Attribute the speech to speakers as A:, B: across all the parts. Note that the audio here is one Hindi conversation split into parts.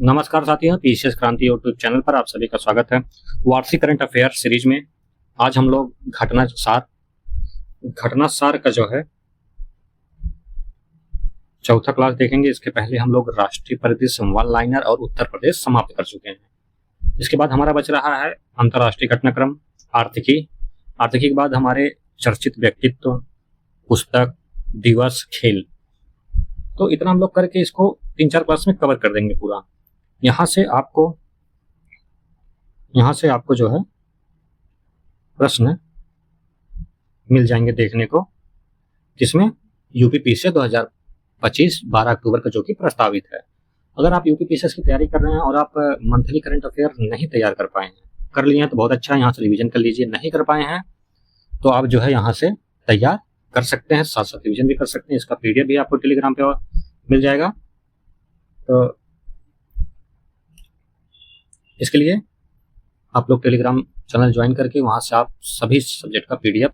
A: नमस्कार साथियों, पीसीएस क्रांति यूट्यूब चैनल पर आप सभी का स्वागत है। वार्षिक करंट अफेयर सीरीज में आज हम लोग घटनासार का जो है चौथा क्लास देखेंगे। इसके पहले हम लोग राष्ट्रीय परिदृश्य, वन लाइनर और उत्तर प्रदेश समाप्त कर चुके हैं। इसके बाद हमारा बच रहा है अंतर्राष्ट्रीय घटनाक्रम, आर्थिकी के बाद हमारे चर्चित व्यक्तित्व, पुस्तक, दिवस, खेल। तो इतना हम लोग करके इसको 3-4 क्लास में कवर कर देंगे पूरा। यहाँ से आपको जो है प्रश्न मिल जाएंगे देखने को, जिसमें यूपी पीसीएस 2025 12 अक्टूबर का जो कि प्रस्तावित है। अगर आप यूपी पीसीएस की तैयारी कर रहे हैं और आप मंथली करंट अफेयर नहीं तैयार कर पाए हैं, कर लिए हैं तो बहुत अच्छा है, यहाँ से रिवीजन कर लीजिए। नहीं कर पाए हैं तो आप जो है यहाँ से तैयार कर सकते हैं, साथ साथ रिवीजन भी कर सकते हैं। इसका पीडीएफ भी आपको टेलीग्राम पे मिल जाएगा। तो इसके लिए आप लोग टेलीग्राम चैनल ज्वाइन करके वहां से आप सभी सब्जेक्ट का पीडीएफ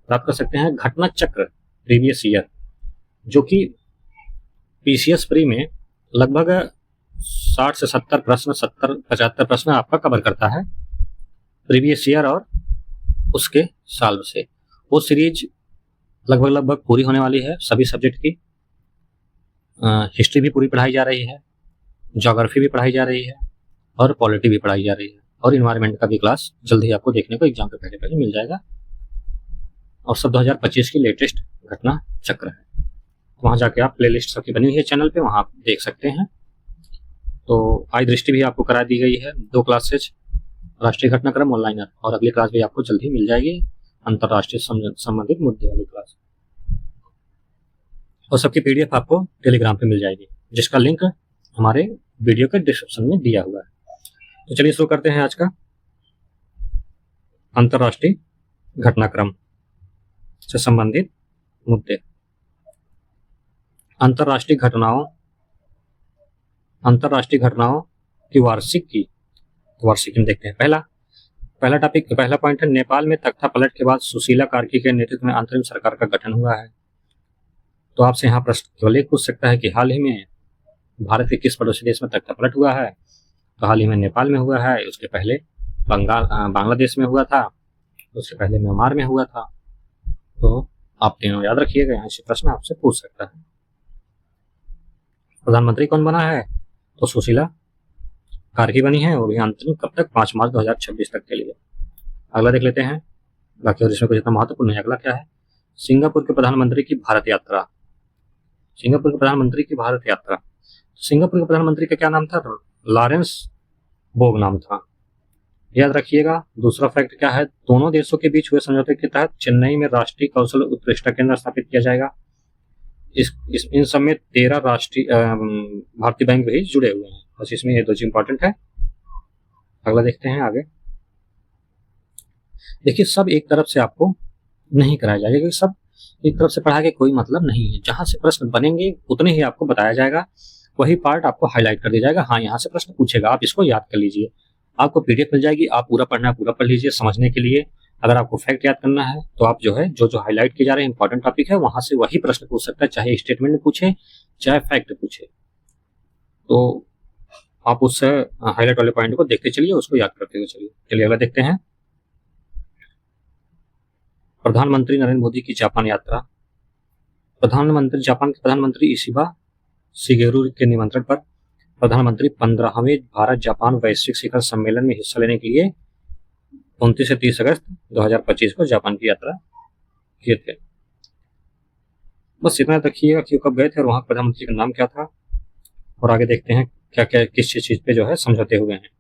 A: प्राप्त कर सकते हैं। घटना चक्र प्रीवियस ईयर, जो कि पीसीएस प्री में लगभग 60 से 70 प्रश्न, 70-75 प्रश्न आपका कवर करता है प्रीवियस ईयर और उसके साल से। वो सीरीज लगभग पूरी होने वाली है सभी सब्जेक्ट की। हिस्ट्री भी पूरी पढ़ाई जा रही है, ज्योग्राफी भी पढ़ाई जा रही है और पॉलिटी भी पढ़ाई जा रही है, और इन्वायरमेंट का भी क्लास जल्द ही आपको देखने को एग्जाम के पहले मिल जाएगा। और सब 2025 की लेटेस्ट घटना चक्र है। वहां जाके आप प्लेलिस्ट सबकी बनी हुई है चैनल पे, वहां आप देख सकते हैं। तो आई दृष्टि भी आपको करा दी गई है 2 क्लासेज, राष्ट्रीय घटनाक्रम ऑनलाइन, और अगली क्लास भी आपको जल्द ही मिल जाएगी, अंतर्राष्ट्रीय संबंधित मुद्दे वाली क्लास। और सबकी पीडीएफ आपको टेलीग्राम पे मिल जाएगी, जिसका लिंक हमारे वीडियो के डिस्क्रिप्शन में दिया हुआ है। तो चलिए शुरू करते हैं आज का अंतर्राष्ट्रीय घटनाक्रम से संबंधित मुद्दे। अंतर्राष्ट्रीय घटनाओं की वार्षिकी देखते हैं। पहला पॉइंट है, नेपाल में तख्ता पलट के बाद सुशीला कार्की के नेतृत्व में अंतरिम सरकार का गठन हुआ है। तो आपसे यहाँ प्रश्न केवल एक पूछ सकता है कि हाल ही में भारत के किस पड़ोसी देश में तख्ता पलट हुआ है? तो हाल ही में नेपाल में हुआ है, उसके पहले बांग्लादेश में हुआ था, उसके पहले म्यांमार में हुआ था। तो आप तीनों याद रखिएगा, यहाँ से प्रश्न आपसे पूछ सकता है। प्रधानमंत्री कौन बना है? तो सुशीला कार्की बनी है, और यह अंतरिम कब तक? 5 मार्च 2026 तक के लिए। अगला देख लेते हैं, बाकी और इसमें कुछ इतना महत्वपूर्ण है। अगला क्या है? सिंगापुर के प्रधानमंत्री की भारत यात्रा। सिंगापुर के प्रधानमंत्री का क्या नाम था? लॉरेंस बोग नाम था, याद रखिएगा। दूसरा फैक्ट क्या है? दोनों देशों के बीच हुए समझौते के तहत चेन्नई में राष्ट्रीय कौशल उत्कृष्टता केंद्र स्थापित किया जाएगा। इन सब में 13 राष्ट्रीय भारतीय बैंक भी जुड़े हुए हैं। बस इसमें ये 2 चीज इंपॉर्टेंट है। अगला देखते हैं आगे। देखिए, सब एक तरफ से आपको नहीं कराया जाएगा, क्योंकि सब एक तरफ से पढ़ा के कोई मतलब नहीं है। जहां से प्रश्न बनेंगे उतने ही आपको बताया जाएगा, वही पार्ट आपको हाईलाइट कर दिया जाएगा। हाँ, यहाँ से प्रश्न पूछेगा, आप इसको याद कर लीजिए। आपको पीडीएफ मिल जाएगी, आप पूरा पढ़ लीजिए समझने के लिए। अगर आपको फैक्ट याद करना है तो आप जो है जो हाईलाइट किए जा रहे हैं इंपॉर्टेंट टॉपिक है, वहां से वही प्रश्न पूछ सकता है, चाहे स्टेटमेंट में पूछे चाहे फैक्ट पूछे। तो आप उस हाईलाइट वाले पॉइंट को देखते चलिए, उसको याद करते हुए चलिए। चलिए अगला देखते हैं। प्रधानमंत्री नरेंद्र मोदी की जापान यात्रा। जापान के प्रधानमंत्री इशिबा शिगेरू के निमंत्रण पर प्रधानमंत्री 15वें भारत जापान वैश्विक शिखर सम्मेलन में हिस्सा लेने के लिए 29 से 30 अगस्त 2025 को जापान की यात्रा किए थे। बस इतना रखिएगा कि कब गए थे और वहां प्रधानमंत्री का नाम क्या था। और आगे देखते हैं क्या क्या किस चीज पे जो है समझौते हुए हैं।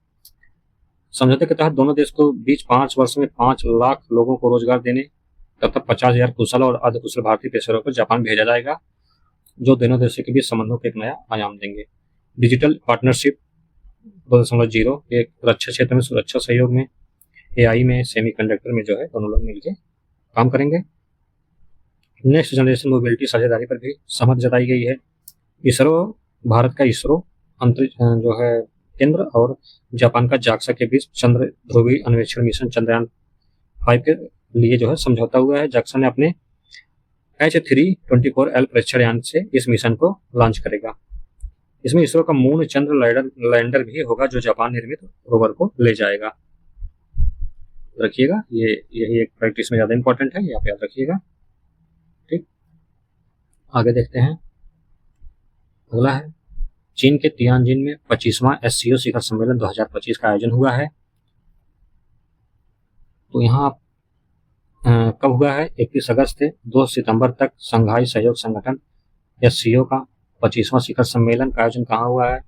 A: समझौते के तहत दोनों देश को बीच 5 वर्ष में 5 लाख लोगों को रोजगार देने तथा 50,000 कुशल और अर्धकुशल भारतीय पेशेवरों को जापान भेजा जाएगा, जो दोनों देशों के बीच संबंधों को एक नया आयाम देंगे। डिजिटल पार्टनरशिप 2.0, एक रक्षा क्षेत्र में सुरक्षा सहयोग में, एआई में, सेमीकंडक्टर में जो है दोनों लोग मिलकर काम करेंगे। नेक्स्ट जनरेशन मोबिलिटी साझेदारी पर भी सहमत जताई गई है। भारत का इसरो अंतरिक्ष जो है केंद्र और जापान का जाक्सा के बीच चंद्र ध्रुवीय अन्वेषण मिशन चंद्रयान 5 के लिए जो है समझौता हुआ है। जाक्सा ने अपने H324L परीक्षण यान से इस मिशन को लॉन्च करेगा। इसमें इसरो का मून चंद्र लैंडर भी होगा जो जापान निर्मित रोवर को ले जाएगा। रखिएगा, ये यही एक फैक्ट इसमें ज्यादा इंपॉर्टेंट है, ये आप याद रखिएगा। ठीक, आगे देखते हैं। अगला है चीन के तियानजिन में 25वां एससीओ शिखर सम्मेलन 2025 का आयोजन हुआ है। तो यहाँ आप कब हुआ है? 31 अगस्त से 2 सितंबर तक संघाई सहयोग संगठन एससीओ का 25वां शिखर सम्मेलन का आयोजन कहाँ हुआ है?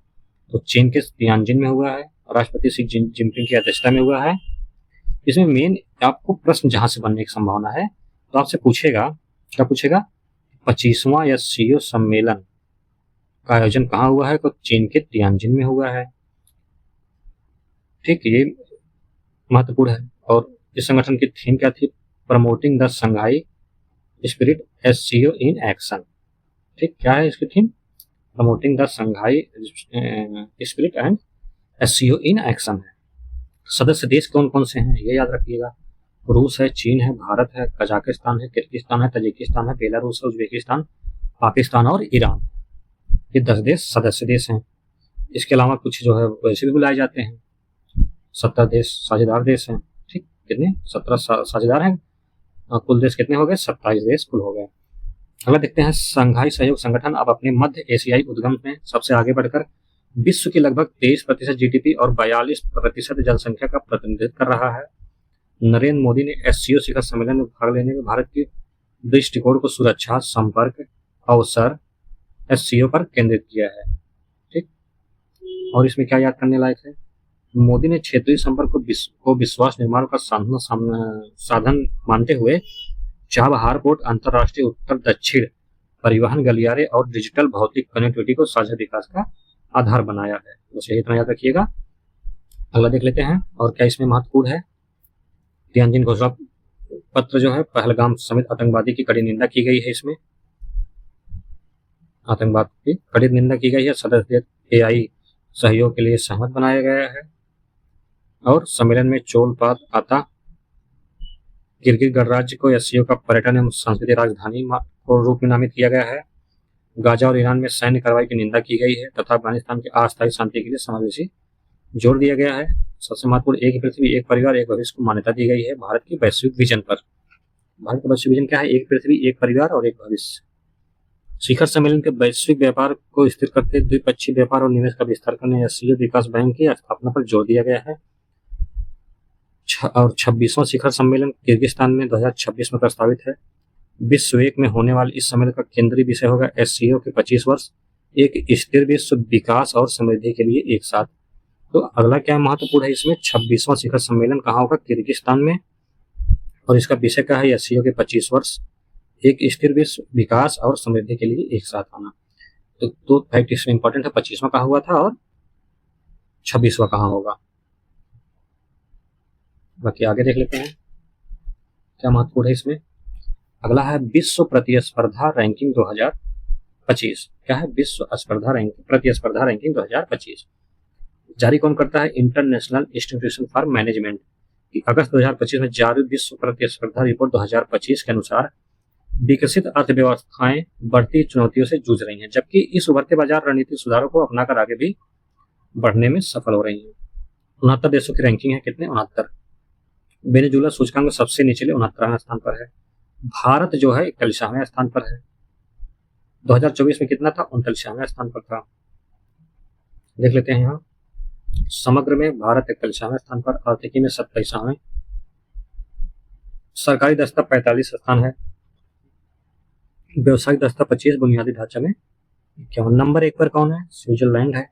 A: तो चीन के तियानजिन में हुआ है, राष्ट्रपति शी जिनपिंग की अध्यक्षता में हुआ है। इसमें मेन आपको प्रश्न जहां से बनने की संभावना है, तो आपसे पूछेगा, क्या पूछेगा? 25वां एससीओ सम्मेलन का आयोजन कहाँ हुआ है? तो चीन के तियानजिन में हुआ है। ठीक, ये महत्वपूर्ण है। और इस संगठन की थीम क्या थी? Promoting the Shanghai spirit SCO in action. ठीक, क्या है इसकी theme? Promoting the Shanghai spirit and SCO in action है। सदस्य देश कौन कौन से हैं ये याद रखिएगा। रूस है, चीन है, भारत है, कजाकिस्तान है, किर्गिस्तान है, तजिकिस्तान है, बेलारूस है, उज्बेकिस्तान, पाकिस्तान और ईरान। ये 10 देश सदस्य देश हैं। इसके अलावा कुछ जो है वैसे भी बुलाए जाते हैं। 17 देश साझेदार देश हैं। ठीक, कितने? 17 साझेदार हैं। कुल देश कितने हो गए? 27 देश कुल हो गए। अगला देखते हैं। संघाई सहयोग संगठन अब अपने मध्य एशियाई उद्गम में सबसे आगे बढ़कर विश्व की लगभग 23% जीडीपी और 42% जनसंख्या का प्रतिनिधित्व कर रहा है। नरेंद्र मोदी ने एससीओ शिखर सम्मेलन में भाग लेने में भारत के दृष्टिकोण को सुरक्षा, संपर्क, अवसर एससीओ पर केंद्रित किया है। ठीक, और इसमें क्या याद करने लायक है? मोदी ने क्षेत्रीय संपर्क को विश्वास निर्माण का साधन मानते हुए चाबहार पोर्ट, अंतर्राष्ट्रीय उत्तर दक्षिण परिवहन गलियारे और डिजिटल भौतिक कनेक्टिविटी को साझा विकास का आधार बनाया है। बस यही इतना याद रखिएगा। अगला देख लेते हैं और क्या इसमें महत्वपूर्ण है। तियानजिन घोषणा पत्र जो है, पहलगाम समेत आतंकवादी की कड़ी निंदा की गई है। इसमें आतंकवाद की कड़ी निंदा की गई है। सदस्य एआई सहयोग के लिए सहमत बनाया गया है। और सम्मेलन में चोलपात आता किर्गिज गणराज्य को एससीओ का पर्यटन एवं सांस्कृतिक राजधानी को रूप में नामित किया गया है। गाजा और ईरान में सैन्य कार्रवाई की निंदा की गई है तथा अफगानिस्तान की अस्थायी शांति के लिए समावेशी जोर दिया गया है। सबसे महत्वपूर्ण, एक ही पृथ्वी एक परिवार एक भविष्य को मान्यता दी गई है भारत की वैश्विक विजन पर। भारत का वैश्विक विजन क्या है? एक पृथ्वी एक परिवार और एक भविष्य। शिखर सम्मेलन के वैश्विक व्यापार को स्थिर करते द्विपक्षीय व्यापार और निवेश का विस्तार करने एससीओ विकास बैंक की स्थापना पर जोर दिया गया है। और 26वां शिखर सम्मेलन किर्गिस्तान में 2026 में प्रस्तावित है। विश्व एक में होने वाले इस सम्मेलन का केंद्रीय विषय होगा एससीओ के 25 वर्ष, एक स्थिर विश्व, विकास और समृद्धि के लिए एक साथ। तो अगला क्या महत्वपूर्ण है इसमें? 26वां शिखर सम्मेलन कहाँ होगा? किर्गिस्तान में। और इसका विषय क्या है? एससीओ के 25 वर्ष, एक स्थिर विश्व, विकास और समृद्धि के लिए एक साथ आना। तो दो फैक्ट इसमें इंपॉर्टेंट है। 25वां कहाँ हुआ था और 26वां कहाँ होगा। बाकी आगे देख लेते हैं क्या महत्वपूर्ण है इसमें। अगला है विश्व प्रतिस्पर्धा रैंकिंग 2025। क्या है? विश्व प्रतिस्पर्धा रैंकिंग 2025 जारी कौन करता है? इंटरनेशनल इंस्टीट्यूशन फॉर मैनेजमेंट की अगस्त 2025 में जारी विश्व प्रतिस्पर्धा रिपोर्ट 2025 के अनुसार विकसित अर्थव्यवस्थाएं बढ़ती चुनौतियों से जूझ रही हैं, जबकि इस उभरते बाजार रणनीतिक सुधारों को अपनाकर आगे भी बढ़ने में सफल हो रही हैं। 69 देशों की रैंकिंग है। कितने? 69। वेनेजुला सूचकांक में सबसे निचले 69वें स्थान पर है। भारत जो है 41वें स्थान पर है। 2024 में कितना था? 39वें स्थान पर था। देख लेते हैं यहाँ समग्र में भारत 41वें स्थान पर, आर्थिकी में 27वें, सरकारी दस्ता 45 स्थान है, व्यवसायिक दस्ता 25, बुनियादी ढांचा में 51। नंबर 1 पर कौन है? स्विट्जरलैंड है।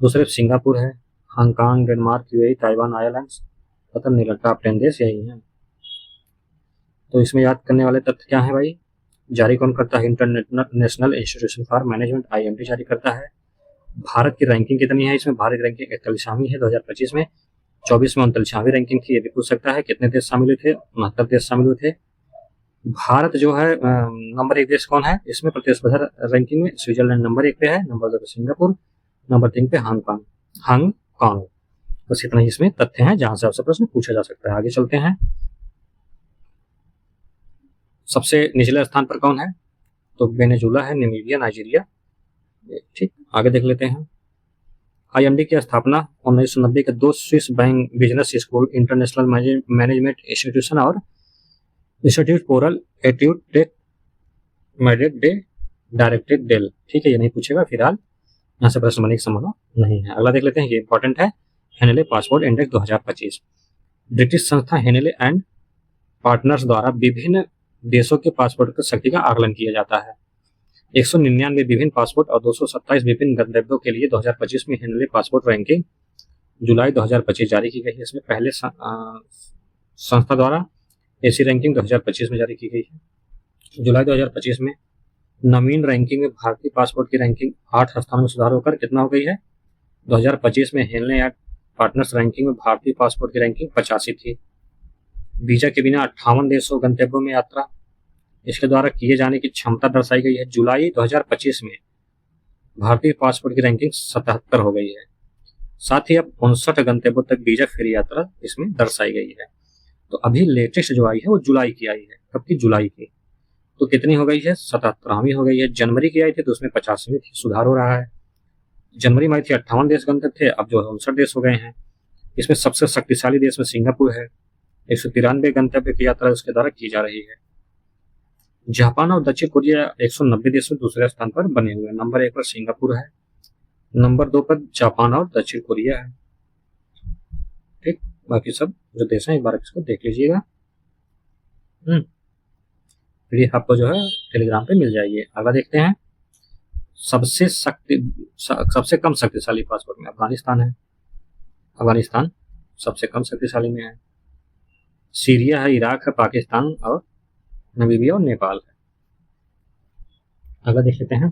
A: दूसरे सिंगापुर है, Hong Kong, Denmark, UAE, Taiwan, Ireland तथा नीदरलैंड। टॉप 10 देश यही हैं। तो इसमें याद करने वाले तथ्य क्या है भाई? जारी कौन करता है? International institution for management IMD जारी करता है। भारत की रैंकिंग कितनी है इसमें? भारत की रैंकिंग 41वीं है 2025 में। 24 में 39वीं रैंकिंग थी। ये भी पूछ सकता है कितने देश शामिल हुए थे? 69 देश शामिल हुए थे। भारत जो है नंबर 1 देश कौन है इसमें प्रतिस्पर्धा रैंकिंग में? स्विट्जरलैंड नंबर 1 पे है, नंबर 2 पे सिंगापुर, नंबर 3 पे हांगकांग। बस इतना ही इसमें तथ्य हैं जहां से आपसे प्रश्न पूछा जा सकता है। आगे चलते हैं। सबसे निचले स्थान पर कौन है? तो वेनेजुला है, नामीबिया, नाइजीरिया, ठीक, आगे देख लेते हैं। IMD की स्थापना 1990 के दो Swiss bank business school, international management institution और इंस्टीट्यूट पोरल एट्यूट टेक मेडिट डे डायरेक्टेड डेल। ठीक है, ये नहीं पूछेगा फिलहाल, यहाँ से प्रश्न बनने की संभावना नहीं है। अगला देख लेते हैं, ये इंपॉर्टेंट है। हेनेले पासपोर्ट इंडेक्स 2025 ब्रिटिश संस्था हेनेले एंड पार्टनर्स द्वारा विभिन्न देशों के पासपोर्ट की शक्ति का आकलन किया जाता है। 199 विभिन्न पासपोर्ट और 227 विभिन्न गंतव्यों के लिए 2025 में हेनले पासपोर्ट रैंकिंग जुलाई 2025 जारी की गई है। इसमें पहले संस्था द्वारा ऐसी रैंकिंग 2025 में जारी की गई है। जुलाई 2025 में नवीन रैंकिंग में भारतीय पासपोर्ट की रैंकिंग 8 स्थानों में सुधार होकर कितना हो गई है? 2025 में हेनले एंड पार्टनर्स रैंकिंग में भारतीय पासपोर्ट की रैंकिंग 85 थी। वीजा के बिना 58 देशों गंतव्यों में यात्रा इसके द्वारा किए जाने की क्षमता दर्शाई गई है। जुलाई 2025 में भारतीय पासपोर्ट की रैंकिंग 77 हो गई है। साथ ही अब 59 गंतव्यों तक वीजा फ्री यात्रा इसमें दर्शाई गई है। तो अभी लेटेस्ट जो आई है वो जुलाई की आई है। कब की? जुलाई की। तो कितनी हो गई है? 77वीं हो गई है। जनवरी की आई थी तो उसमें 85वीं थी। सुधार हो रहा है। जनवरी में आई थी 58 देश गंतव्य थे, अब जो है 59 देश हो गए हैं। इसमें सबसे शक्तिशाली देश में सिंगापुर है। 193 गंतव्य की यात्रा उसके द्वारा की जा रही है। जापान और दक्षिण कोरिया 190 देशों दूसरे स्थान पर बने हुए हैं। नंबर 1 पर सिंगापुर है, नंबर 2 पर जापान और दक्षिण कोरिया है। ठीक, बाकी सब जो देश हैं एक बार इसको देख लीजिएगा। फिर आपको जो है टेलीग्राम पे मिल जाएगी। अगला देखते हैं, सबसे कम शक्तिशाली पासपोर्ट में अफगानिस्तान है। अफगानिस्तान सबसे कम शक्तिशाली में है। सीरिया है, इराक है, पाकिस्तान और नामीबिया और नेपाल है। अगला देख लेते हैं,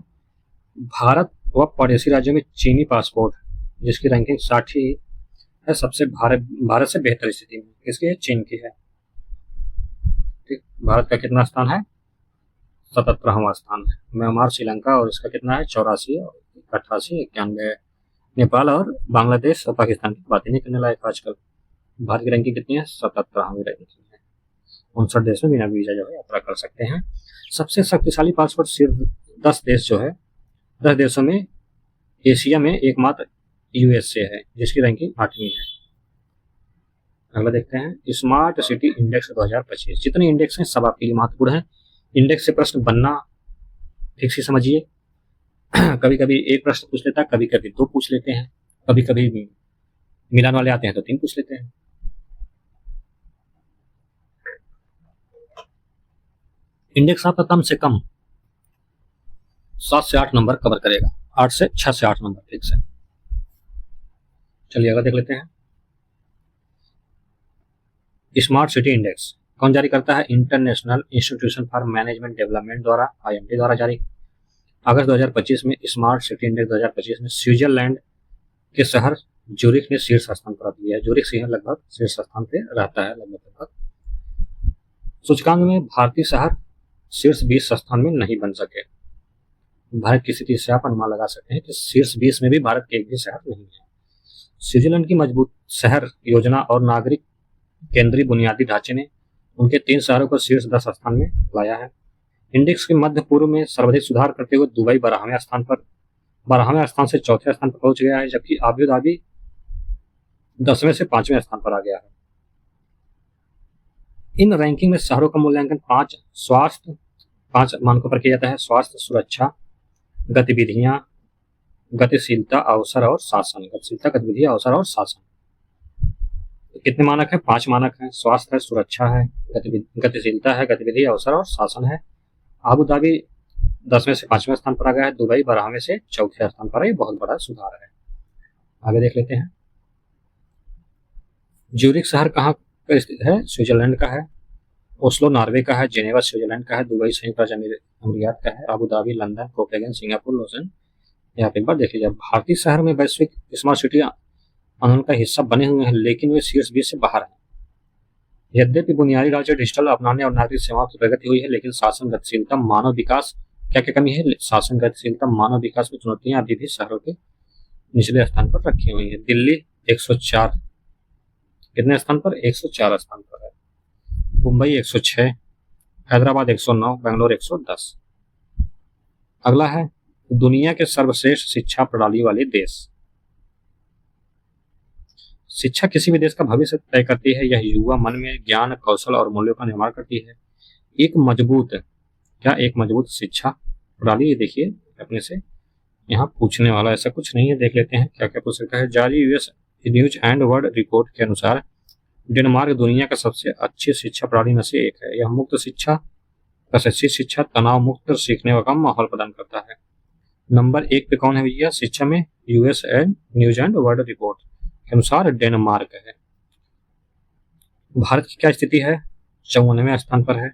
A: भारत व पड़ोसी राज्यों में चीनी पासपोर्ट जिसकी रैंकिंग 60 है, सबसे भारत से बेहतर स्थिति में किसकी है? चीन की है। ठीक, भारत का कितना स्थान है? 77वां स्थान है। म्यांमार, श्रीलंका और इसका कितना है? 84, 88, 91 है। नेपाल और बांग्लादेश और पाकिस्तान की बातें नहीं करने लायक आजकल। भारत की रैंकिंग कितनी है? 77वीं रैंकिंग है। 59 देश में बिना वीजा जो है यात्रा कर सकते हैं। सबसे शक्तिशाली पासपोर्ट सिर्फ 10 देश जो है, 10 देशों में एशिया में एकमात्र USA है जिसकी रैंकिंग 8वीं है। अगला देखते हैं, स्मार्ट सिटी इंडेक्स 2025। जितने इंडेक्स हैं सब आपके लिए महत्वपूर्ण है। इंडेक्स से प्रश्न बनना ठीक से समझिए। कभी कभी एक प्रश्न पूछ लेता है, कभी कभी 2 पूछ लेते हैं, कभी कभी मिलान वाले आते हैं तो 3 पूछ लेते हैं। इंडेक्स आपका कम से कम 7 से 8 नंबर कवर करेगा। 6 से 8 नंबर ठीक से। चलिए अगला देख लेते हैं, स्मार्ट सिटी इंडेक्स कौन जारी करता है? International institution for management development द्वारा, IMD द्वारा जारी। अगस्त 2025 में स्मार्ट सिटी इंडेक्स 2025 में स्विट्जरलैंड के शहर ज्यूरिख ने शीर्ष स्थान प्राप्त किया है। ज्यूरिख से लगभग शीर्ष स्थान पे रहता है लगभग। सूचकांक में भारतीय शहर शीर्ष 20 स्थान में नहीं बन सके। भारत की स्थिति से आप अनुमान लगा सकते हैं कि शीर्ष 20 में भी भारत के एक भी शहर नहीं है। स्विट्जरलैंड की मजबूत शहर योजना और नागरिक केंद्रीय बुनियादी ढांचे ने उनके 3 शहरों को शीर्ष 10 स्थान में लाया है। इंडेक्स के मध्य पूर्व में सर्वाधिक सुधार करते हुए दुबई 12वें स्थान से 4थे स्थान पर पहुंच गया है, जबकि आबू धाबी 10वें से 5वें स्थान पर आ गया है। इन रैंकिंग में शहरों का मूल्यांकन 5 मानकों पर किया जाता है। स्वास्थ्य, सुरक्षा, गतिविधियां, गतिशीलता, अवसर और शासन। गतिशीलता, गतिविधि, अवसर और शासन। कितने मानक हैं? 5 मानक हैं। स्वास्थ्य है, सुरक्षा है, गतिशीलता है, गतिविधि, अवसर और शासन है। आबू धाबी 10वें से 5वें स्थान पर आ गया है। दुबई 12वें से 4थे स्थान पर है। ये बहुत बड़ा सुधार है। आगे देख लेते हैं, ज्यूरिख शहर कहाँ पर स्थित है? स्विट्जरलैंड का है। ओस्लो नॉर्वे का है। जेनेवा स्विट्जरलैंड का है। दुबई संयुक्त राज्य अमीरात का है। Abu Dhabi, London, Copenhagen, Singapore, Lawson. यहाँ पे एक बार देख लीजिए, भारतीय शहर में वैश्विक स्मार्ट सिटी आंदोलन का हिस्सा बने हुए हैं, लेकिन वे शीर्ष 20 से बाहर हैं। यद्यपि बुनियादी ढांचे, डिजिटल अपनाने और नागरिक सेवाओं की प्रगति हुई है, लेकिन शासन, गतिशीलता, मानव विकास क्या क्या कमी है? शासन, गतिशीलता, मानव विकास में चुनौतियां अभी भी शहरों के निचले स्थान पर रखी हुई है। दिल्ली 104 कितने स्थान पर? 104 स्थान पर है। मुंबई 106, हैदराबाद 109, बेंगलोर 110। अगला है दुनिया के सर्वश्रेष्ठ शिक्षा प्रणाली वाले देश। शिक्षा किसी भी देश का भविष्य तय करती है। यह युवा मन में ज्ञान, कौशल और मूल्यों का निर्माण करती है। एक मजबूत शिक्षा प्रणाली। ये देखिए अपने से यहाँ पूछने वाला ऐसा कुछ नहीं है, देख लेते हैं क्या क्या पूछ सकता है। जारी US news and world report के अनुसार डेनमार्क दुनिया का सबसे अच्छी शिक्षा प्रणाली में से एक है। यह मुक्त शिक्षा, प्रशिक्षित शिक्षा, तनाव मुक्त सीखने का माहौल प्रदान करता है। नंबर 1 पे कौन है भैया शिक्षा में? US and news and world report के अनुसार डेनमार्क है। भारत की क्या स्थिति है? 54वें स्थान पर है।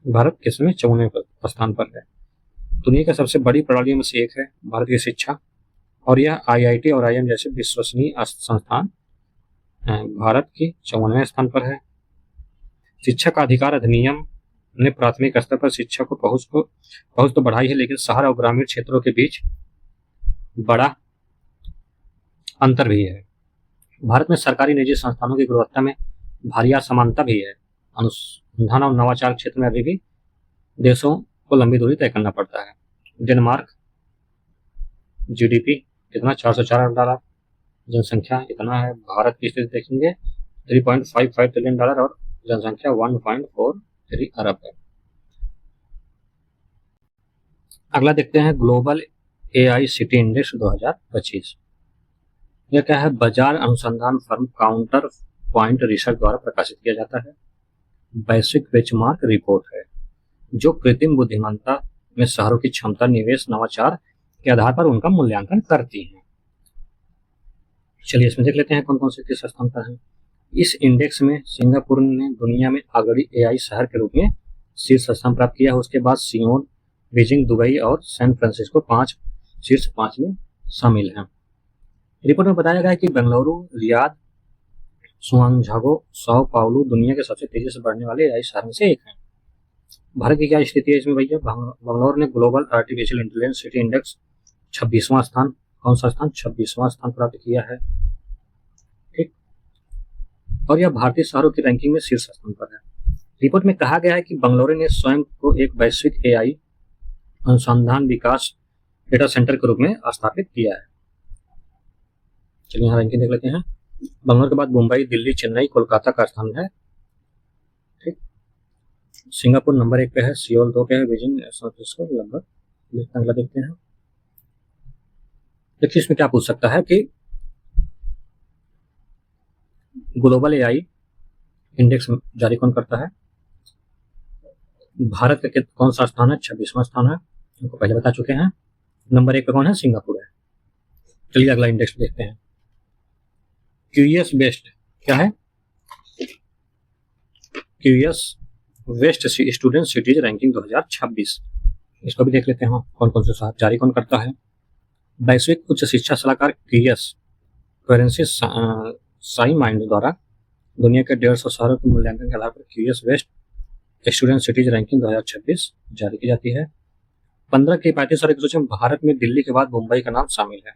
A: भारत किसमें? 54वें स्थान पर है। दुनिया की सबसे बड़ी प्रणालियों में से एक है भारत की शिक्षा, और यह आईआईटी और आईआईएम जैसे विश्वसनीय संस्थान भारत की 54वें स्थान पर है। शिक्षा का अधिकार अधिनियम ने प्राथमिक स्तर पर शिक्षा को पहुंच तो बढ़ाई है, लेकिन शहर और ग्रामीण क्षेत्रों के बीच बड़ा अंतर भी है। भारत में सरकारी निजी संस्थानों की गुणवत्ता में भारी असमानता भी है। अनुसंधान और नवाचार क्षेत्र में अभी भी देशों को लंबी दूरी तय करना पड़ता है। डेनमार्क जीडीपी कितना? $404 अरब। जनसंख्या इतना है। भारत की स्थिति देखेंगे $3.55 ट्रिलियन और जनसंख्या 1.43 अरब है। अगला देखते हैं ग्लोबल एआई सिटी इंडेक्स 2025। यह क्या है? बाजार अनुसंधान फर्म काउंटर पॉइंट रिसर्च द्वारा प्रकाशित किया जाता है। वैश्विक बेंचमार्क रिपोर्ट है जो कृत्रिम बुद्धिमत्ता में शहरों की क्षमता, निवेश, नवाचार के आधार पर उनका मूल्यांकन करती है। चलिए इसमें देख लेते हैं कौन कौन से किस स्थान पर हैं। इस इंडेक्स में सिंगापुर ने दुनिया में अग्रणी एआई शहर के रूप में शीर्ष स्थान प्राप्त किया है। उसके बाद सियोल, बीजिंग, दुबई और सैन फ्रांसिस्को शीर्ष 5 में शामिल हैं। रिपोर्ट में बताया गया है कि बेंगलुरु, रियाद, सुआंगझागो, sao पाउलो दुनिया के सबसे तेजी से बढ़ने वाले एआई शहर में से एक हैं। भारत की क्या स्थिति है इसमें भैया? बेंगलुरु ने global artificial intelligence city index 26वां स्थान, कौन सा स्थान? 26वां स्थान प्राप्त किया है। ठीक, और यह भारतीय शहरों की रैंकिंग में शीर्ष स्थान पर है। रिपोर्ट में कहा गया है कि बेंगलुरु ने स्वयं को एक वैश्विक एआई अनुसंधान विकास डेटा सेंटर के रूप में स्थापित किया है। चलिए यहाँ रैंकिंग देख लेते हैं। बेंगलुरु के बाद मुंबई, दिल्ली, चेन्नई, कोलकाता का स्थान है। ठीक, सिंगापुर नंबर 1 पे है, सियोल 2 पे है, बीजिंग लगभग। अगला देखते हैं। देखिए इसमें क्या पूछ सकता है कि ग्लोबल एआई इंडेक्स जारी कौन करता है? भारत का कौन सा स्थान है? 26वां स्थान है, हमको पहले बता चुके हैं। नंबर 1 पे कौन है? सिंगापुर है। चलिए अगला इंडेक्स देखते हैं। क्यूएस बेस्ट क्या है? QS best student cities ranking 2026। इसको भी देख लेते हैं कौन कौन से जारी कौन करता है। वैश्विक उच्च शिक्षा सलाहकार क्यूएस करेंसी साई माइंड द्वारा दुनिया के 150 शहरों के मूल्यांकन के आधार पर QS best student cities ranking 2026 जारी की जाती है। 15 किफायती शहरों की सूची में भारत में दिल्ली के बाद मुंबई का नाम शामिल है।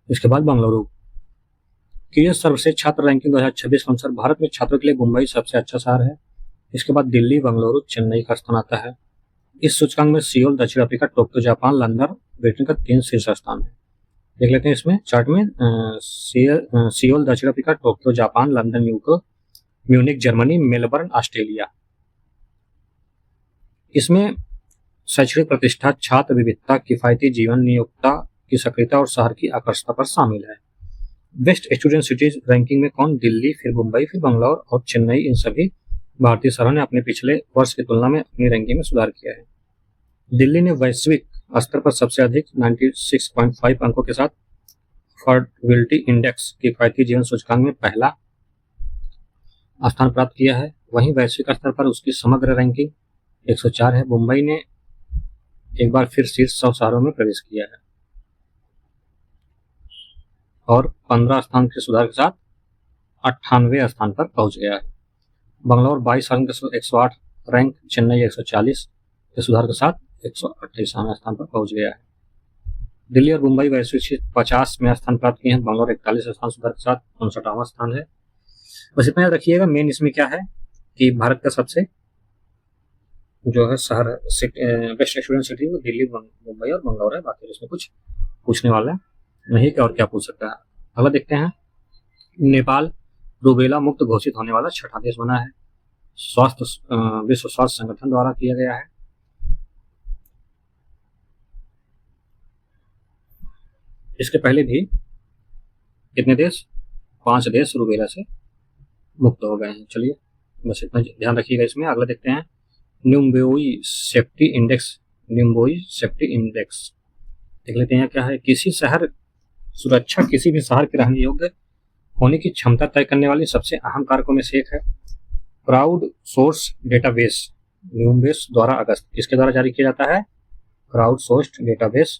A: इसके बाद बेंगलुरु। क्यूएस सर्वश्रेष्ठ छात्र रैंकिंग 2026 के अनुसार भारत में छात्रों के लिए मुंबई सबसे अच्छा शहर है। इसके बाद दिल्ली, बेंगलुरु, चेन्नई का स्थान आता है। इस सूचकांक में सियोल दक्षिण Africa, Tokyo Japan, London Britain का 3 शीर्ष स्थान है। देख लेते हैं इसमें चार्ट में। सियोल दक्षिण Africa, Tokyo Japan, London UK, Munich Germany, Melbourne Australia. इसमें शैक्षणिक प्रतिष्ठा, छात्र विविधता, किफायती जीवन, नियोक्ता की सक्रियता और शहर की आकर्षकता पर शामिल है। बेस्ट स्टूडेंट सिटीज रैंकिंग में कौन? दिल्ली, फिर मुंबई, फिर बंगलौर और चेन्नई। इन सभी भारतीय शहरों ने अपने पिछले वर्ष की तुलना में अपनी रैंकिंग में सुधार किया है। दिल्ली ने वैश्विक स्तर पर सबसे अधिक 96.5 अंकों के साथ अफोर्डेबिलिटी इंडेक्स किफायती जीवन सूचकांक में पहला स्थान प्राप्त किया है। वहीं वैश्विक स्तर पर उसकी समग्र रैंकिंग 104 है। मुंबई ने एक बार फिर शीर्ष 100 शहरों में प्रवेश किया है और 15 स्थान के सुधार के साथ 98वें स्थान पर पहुंच गया है। बंगलौर 22 स्थान के 108 रैंक, चेन्नई 140 के सुधार के साथ 128वें स्थान पर पहुंच गया है। दिल्ली और मुंबई वैश्विक 50 में स्थान प्राप्त किए हैं। बंगलौर 41 स्थान सुधार के साथ 59वां स्थान है। बस इतना याद रखिएगा। मेन इसमें क्या है कि भारत का सबसे जो है शहर बेस्ट स्टूडेंट सिटी वो दिल्ली, मुंबई और बंगलौर है। बाकी इसमें कुछ पूछने वाला नहीं कि और क्या पूछ सकता है। अगला देखते हैं, नेपाल रूबेला मुक्त घोषित होने वाला छठा देश बना है। विश्व स्वास्थ्य संगठन द्वारा किया गया है। इसके पहले भी कितने देश, 5 देश रूबेला से मुक्त हो गए हैं। चलिए बस इतना ध्यान रखिएगा इसमें। अगला देखते हैं, निम्बोई सेफ्टी इंडेक्स। निम्बोई सेफ्टी इंडेक्स देख लेते हैं क्या है। किसी शहर सुरक्षा किसी भी शहर के रहने योग्य होने की क्षमता तय करने वाली सबसे अहम कारकों में से एक है। क्राउड सोर्स डेटाबेस न्यूम्बेस द्वारा अगस्त किसके द्वारा जारी किया जाता है? क्राउड सोर्स डेटाबेस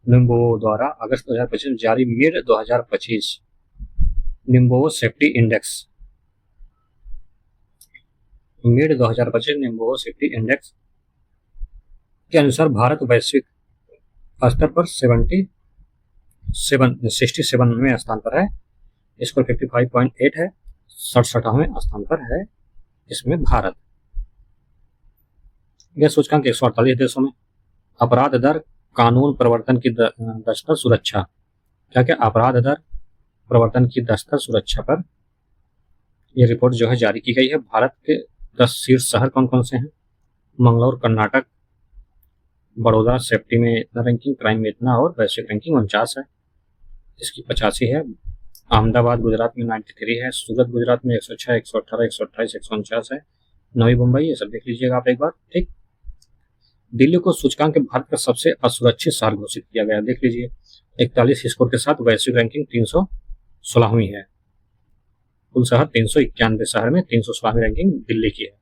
A: निम्बो द्वारा अगस्त 2025 में जारी mid 2025 Numbeo safety index, mid 2025 Numbeo safety index के अनुसार भारत वैश्विक स्तर पर 67वें स्थान पर है। स्कोर 55.8 है। 67वें स्थान पर है इसमें भारत। यह सूचकांक 148 देशों में। अपराध दर, कानून प्रवर्तन की दस्तर, सुरक्षा, क्या क्या अपराध दर, प्रवर्तन की दस्तर, सुरक्षा पर यह रिपोर्ट जो है जारी की गई है। भारत के 10 शीर्ष शहर कौन कौन से हैं? मंगलौर कर्नाटक, बड़ौदा सेफ्टी में इतना रैंकिंग, क्राइम में इतना और वैश्विक रैंकिंग 49 है, इसकी 85 है। अहमदाबाद गुजरात में 93 है। सूरत गुजरात में 106, 118, 128, 149 है। नवी मुंबई, ये सब देख लीजिएगा आप एक बार। ठीक, दिल्ली को सूचकांक के भारत का सबसे असुरक्षित शहर घोषित किया गया। देख लीजिए 41 स्कोर के साथ वैश्विक रैंकिंग 316वीं है। कुल शहर 391 शहर में 316वीं रैंकिंग दिल्ली की है।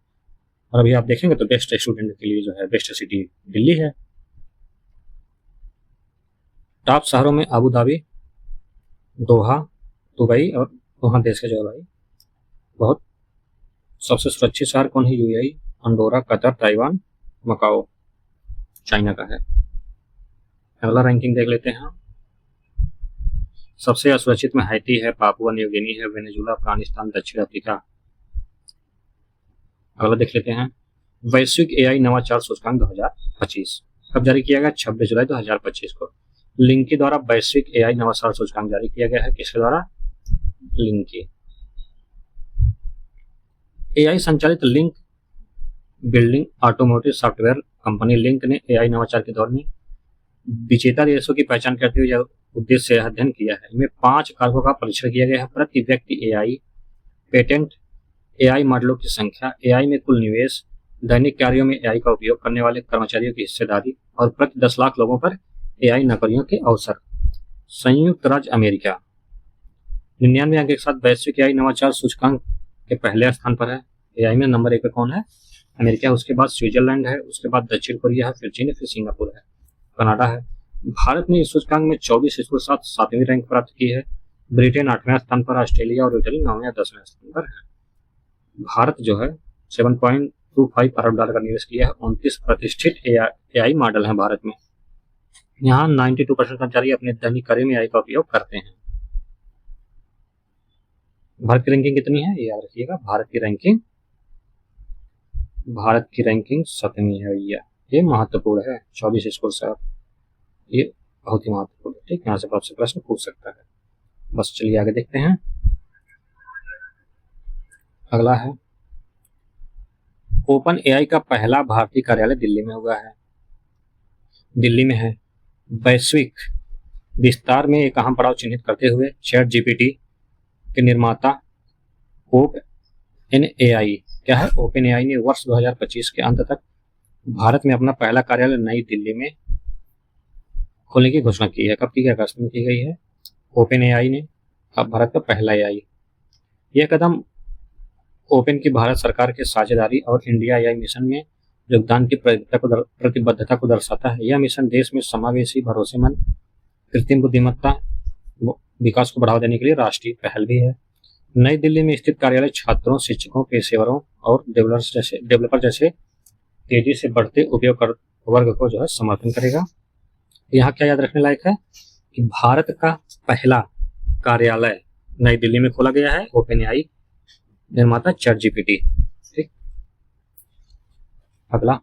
A: और अभी आप देखेंगे तो बेस्ट स्टूडेंट के लिए जो है बेस्ट सिटी दिल्ली है। टॉप शहरों में अबू धाबी, दोहा, दुबई और वहाँ देश के जो है भाई बहुत सबसे सुरक्षित शहर कौन है? UAE, Andorra, Qatar, Taiwan, Macao China का है। अगला रैंकिंग देख लेते हैं। सबसे असुरक्षित में हैती है, पापुआ न्यू गिनी है, वेनेजुला, अफगानिस्तान, दक्षिण अफ्रीका। अगला देख लेते हैं, वैश्विक एआई नवाचार सूचकांक 2025 कब जारी किया गया? 26 जुलाई 2025 को लिंकी द्वारा वैश्विक एआई नवाचार सूचकांक जारी किया गया है। किसके द्वारा? लिंकी। एआई संचालित link building automotive software company link ने एआई नवाचार के दौर में विजेता देशों की पहचान करते हुए यह उद्देश्य से अध्ययन किया है। इनमें 5 कारकों का परीक्षण किया गया है। प्रति व्यक्ति एआई, पेटेंट, एआई मॉडलों की संख्या, एआई में कुल निवेश, दैनिक कार्यों में एआई का उपयोग करने वाले कर्मचारियों की हिस्सेदारी और प्रति 10 लाख लोगों पर एआई नौकरियों के अवसर। संयुक्त राज्य अमेरिका 99 अंक के साथ वैश्विक एआई नवाचार सूचकांक के पहले स्थान पर है। एआई में नंबर 1 पे कौन है? अमेरिका है। उसके बाद स्विट्जरलैंड है, उसके बाद दक्षिण कोरिया है, फिर चीन है, फिर सिंगापुर है, कनाडा है। भारत ने इस सूचकांक में 24 स्कोर के साथ 7वीं रैंक प्राप्त की है। ब्रिटेन 8वें स्थान पर, ऑस्ट्रेलिया और इटली 9वें या 10वें स्थान पर है। भारत जो है 7.25 अरब डॉलर का निवेश किया है। 29 प्रतिष्ठित एआई मॉडल है भारत में। यहाँ 92% कर्मचारी अपने दैनिक कार्य में एआई का उपयोग करते हैं। भारत की रैंकिंग कितनी है ये याद रखिएगा। भारत की रैंकिंग 7वीं है भैया। ये महत्वपूर्ण है, 24 स्कोर से ये बहुत ही महत्वपूर्ण है। ठीक, यहाँ से आपसे प्रश्न पूछ सकता है। बस चलिए आगे देखते हैं। अगला है, ओपन एआई का पहला भारतीय कार्यालय दिल्ली में हुआ है। दिल्ली में है। वैश्विक विस्तार में एक अहम पड़ाव चिन्हित करते हुए चैट जीपीटी के निर्माता ओपन एआई क्या है? ओपन एआई ने वर्ष 2025 के अंत तक भारत में अपना पहला कार्यालय नई दिल्ली में खोलने की घोषणा की है। कब की गई? अगस्त में की गई है। ओपन एआई ने अब भारत का पहला एआई। यह कदम ओपन की भारत सरकार के साझेदारी और इंडिया एआई मिशन में योगदान की प्रतिबद्धता को दर्शाता है। यह मिशन देश में समावेशी, भरोसेमंद कृत्रिम बुद्धिमत्ता विकास को बढ़ावा देने के लिए राष्ट्रीय पहल भी है। नई दिल्ली में स्थित कार्यालय छात्रों, शिक्षकों, पेशेवरों और डेवलपर जैसे तेजी से बढ़ते उपयोग वर्ग को जो है समर्थन करेगा। यहाँ क्या याद रखने लायक है कि भारत का पहला कार्यालय नई दिल्ली में खोला गया है। ओपन एआई निर्माता चैट जीपीटी। ठीक, अगला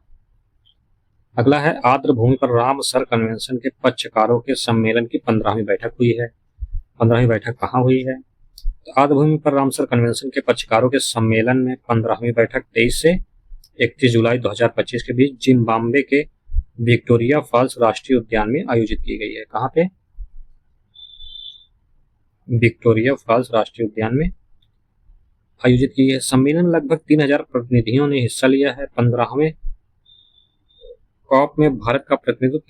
A: अगला है आर्द्र भूमि पर रामसर कन्वेंशन के पक्षकारों के सम्मेलन की 15वीं बैठक हुई है। 15वीं बैठक कहाँ हुई है? तो आर्द्र भूमि पर रामसर कन्वेंशन के पक्षकारों के सम्मेलन में 15वीं बैठक 23 से 31 जुलाई 2025 के बीच जिम्बाब्वे के विक्टोरिया फॉल्स राष्ट्रीय उद्यान में आयोजित की गई है। कहाँ पे? विक्टोरिया फॉल्स राष्ट्रीय उद्यान में आयोजित की है। सम्मेलन में लगभग 3000 प्रतिनिधियों ने हिस्सा लिया है। 15वें कॉप में भारत का प्रतिनिधित्व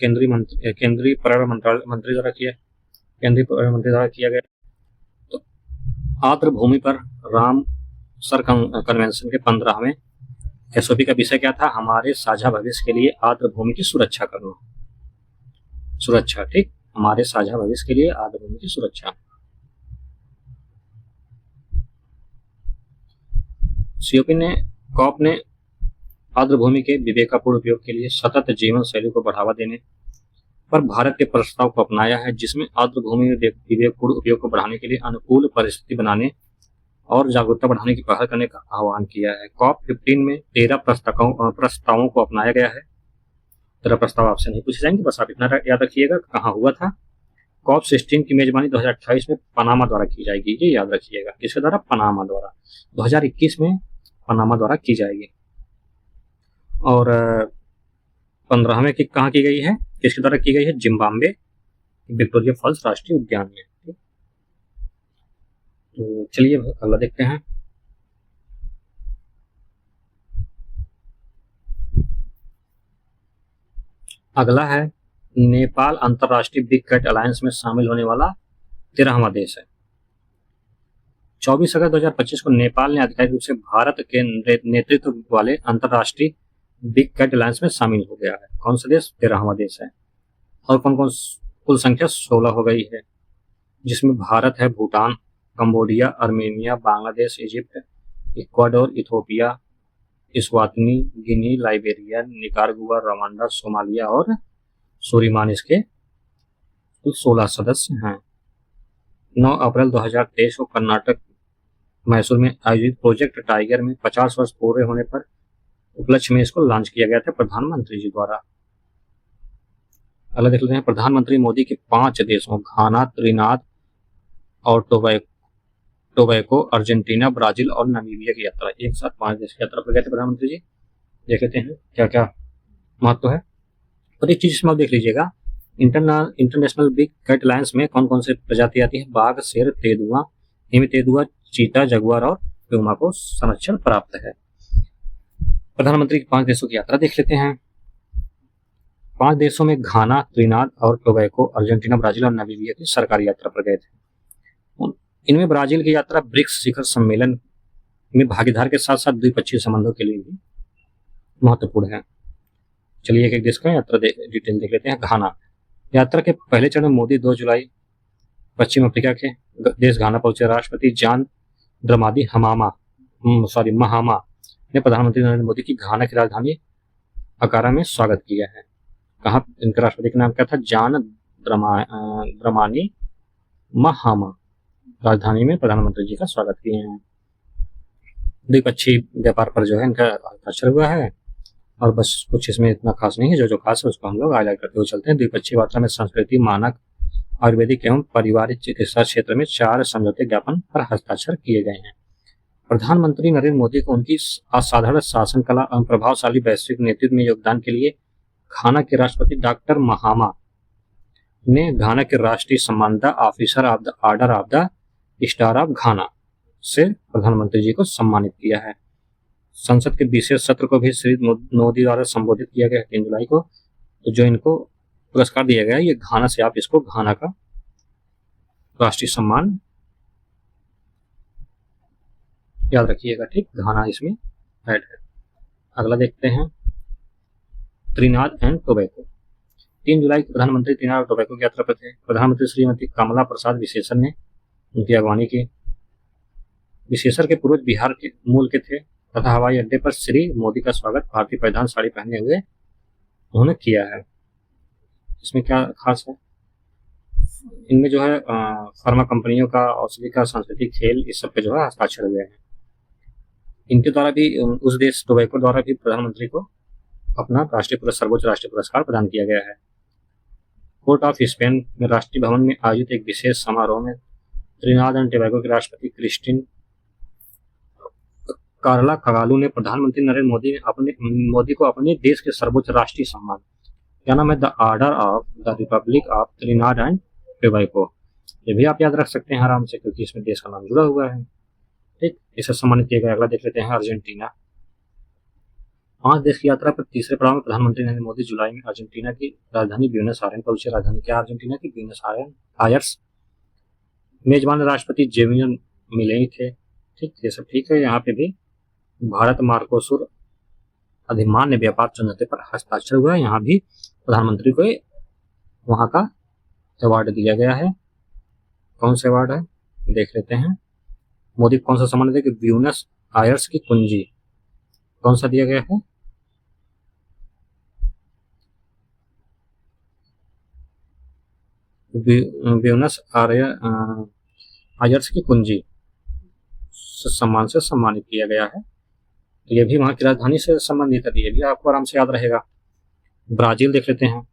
A: केंद्रीय पर्यावरण मंत्री द्वारा किया गया। तो आर्द्र भूमि पर रामसर कन्वेंशन के 15वें एसओपी का विषय क्या था? हमारे साझा भविष्य के लिए आर्द्र भूमि की सुरक्षा करना। सुरक्षा, ठीक, हमारे साझा भविष्य के लिए आर्द्र भूमि की सुरक्षा। कॉप ने आर्द्र भूमि के विवेकपूर्ण उपयोग के लिए सतत जीवन शैली को बढ़ावा देने पर भारत के प्रस्ताव को अपनाया है, जिसमें आर्द्र भूमि में विवेकपूर्ण उपयोग को बढ़ाने के लिए अनुकूल परिस्थिति बनाने और जागरूकता बढ़ाने की पहल करने का आह्वान किया है। कॉप 15 में 13 प्रस्तावों को अपनाया गया है। 13 प्रस्ताव आपसे नहीं पूछे जाएंगे, बस आप इतना याद रखिएगा कहाँ हुआ था। कॉप 16 की मेजबानी 2028 में पनामा द्वारा की जाएगी, ये याद रखिएगा। किसके द्वारा? पनामा द्वारा। 2021 में पनामा द्वारा की जाएगी। और 15वें की कहाँ की गई है? किसके द्वारा की गई है? जिम्बाब्वे विक्टोरिया फॉल्स राष्ट्रीय उद्यान में। तो चलिए अगला देखते हैं। अगला है नेपाल अंतर्राष्ट्रीय बिग कैट अलायंस में शामिल होने वाला 13वां देश है। 24 अगस्त 2025 को नेपाल ने आधिकारिक रूप से भारत के नेतृत्व वाले अंतर्राष्ट्रीय बिग कैट अलायंस में शामिल हो गया है। कौन सा देश? 13वां देश है। और कौन कौन? कुल संख्या 16 हो गई है, जिसमें भारत है, Bhutan, Cambodia, Armenia, Bangladesh, Egypt, Ecuador, Ethiopia, Eswatini, Guinea, Liberia, Nicaragua, Rwanda, Somalia और सूरीनाम। इसके कुल 16 सदस्य हैं। 9 अप्रैल 2023 को कर्नाटक मैसूर में आयोजित प्रोजेक्ट टाइगर में 50 वर्ष पूरे होने पर उपलक्ष्य में इसको लॉन्च किया गया था प्रधानमंत्री जी द्वारा। अगला देख लेते हैं। प्रधानमंत्री मोदी के 5 देशों घाना, त्रिनाद और टोबैको, अर्जेंटीना, ब्राजील और नामीबिया की यात्रा। एक साथ 5 देश की यात्रा पर गए थे प्रधानमंत्री जी। देख लेते हैं क्या क्या महत्व है। और एक चीज इसमें आप देख लीजिएगा, इंटरनेशनल बिग कैट अलायंस में कौन कौन से प्रजाति आती है? बाघ, शेर, तेंदुआ, हिम-तेंदुआ, चीता, जगुआर और प्यूमा को संरक्षण प्राप्त है। प्रधानमंत्री के 5 देशों की यात्रा देख लेते हैं। 5 देशों में घाना, त्रिनाद और टोबैको, अर्जेंटीना, ब्राजील और नामीबिया की सरकारी यात्रा पर गए थे। इनमें ब्राजील की यात्रा ब्रिक्स शिखर सम्मेलन में भागीदार के साथ साथ द्विपक्षीय संबंधों के लिए भी महत्वपूर्ण है। चलिए एक एक देश का यात्रा डिटेल देख लेते हैं। घाना यात्रा के पहले चरण में मोदी 2 जुलाई पश्चिम अफ्रीका के देश घाना पहुंचे। राष्ट्रपति जॉन द्रमादी महामा ने प्रधानमंत्री नरेंद्र मोदी की घाना की राजधानी अकारा में स्वागत किया है। कहाँ? इनके राष्ट्रपति का नाम क्या था? जॉन द्रमानी महामा। राजधानी में प्रधानमंत्री जी का स्वागत किए हैं। द्विपक्षीय व्यापार पर जो है इनका हस्ताक्षर हुआ है। और बस कुछ इसमें इतना खास नहीं है, जो खास है उसको हम लोग हाईलाइट करते हुए चलते हैं। द्विपक्षीय वार्ता में संस्कृति, मानक, आयुर्वेदिक एवं पारिवारिक चिकित्सा क्षेत्र में 4 समझौते ज्ञापन पर हस्ताक्षर किए गए हैं। प्रधानमंत्री नरेंद्र मोदी को उनकी असाधारण शासन कला एवं प्रभावशाली वैश्विक नेतृत्व में योगदान के लिए घाना के राष्ट्रपति डॉक्टर महामा ने घाना के राष्ट्रीय सम्मानदा officer of the order of the star of घाना से प्रधानमंत्री जी को सम्मानित किया है। संसद के विशेष सत्र को भी श्री मोदी द्वारा संबोधित किया गया 3 जुलाई को। तो जो इनको पुरस्कार दिया गया ये घाना से, आप इसको घाना का राष्ट्रीय सम्मान याद रखिएगा, ठीक, घाना इसमें ऐड है। अगला देखते हैं त्रिनाद एंड टोबैको। 3 जुलाई को प्रधानमंत्री त्रिनाद और टोबैको की यात्रा पर थे। प्रधानमंत्री श्रीमती कमला प्रसाद विशेषर ने उनकी अगवानी की। विशेषर के पूर्वज बिहार के मूल के थे तथा हवाई अड्डे पर श्री मोदी का स्वागत भारतीय परिधान साड़ी पहने हुए उन्होंने किया है। इसमें क्या खास है? इनमें जो है फार्मा कंपनियों का, औषधि का, सांस्कृतिक, खेल, इस सब पे जो है हस्ताक्षर हुए हैं। इनके द्वारा भी उस देश टोबैको द्वारा भी प्रधानमंत्री को अपना सर्वोच्च राष्ट्रीय पुरस्कार प्रदान किया गया है। कोर्ट ऑफ स्पेन में राष्ट्रीय भवन में आयोजित एक विशेष समारोह में त्रिनाद एंड टोबैगो के राष्ट्रपति क्रिस्टिन कार्ला कगालू ने प्रधानमंत्री नरेंद्र मोदी को अपने देश के सर्वोच्च राष्ट्रीय सम्मान, क्या नाम है, the order of the Republic of त्रिनाद and Tobago, ये भी आप याद रख सकते हैं आराम से, क्योंकि इसमें देश का नाम जुड़ा हुआ है। ठीक, इसे सम्मानित किया गया। अगला देख लेते हैं अर्जेंटीना। 5 देश की यात्रा पर तीसरे पड़ाव में प्रधानमंत्री नरेंद्र मोदी जुलाई में अर्जेंटीना की राजधानी ब्यूनस आयर्स पहुंचे। राजधानी क्या अर्जेंटीना की? Buenos Aires. मेजबान राष्ट्रपति जेवियर मिलेई थे। ठीक, ये सब ठीक है। यहाँ पे भी भारत मार्कोसुर अधिमान्य व्यापार समझौते पर हस्ताक्षर हुआ है। यहाँ भी प्रधानमंत्री को वहां का अवार्ड दिया गया है। कौन सा अवार्ड है देख लेते हैं। मोदी कौन सा सम्मान दिया कि ब्यूनस आयर्स की कुंजी, कौन सा दिया गया है? ब्यूनस आयर्स की कुंजी सम्मान से सम्मानित किया गया है। ये भी वहां की राजधानी से संबंधित है, ये भी आपको आराम से याद रहेगा। ब्राजील देख लेते हैं।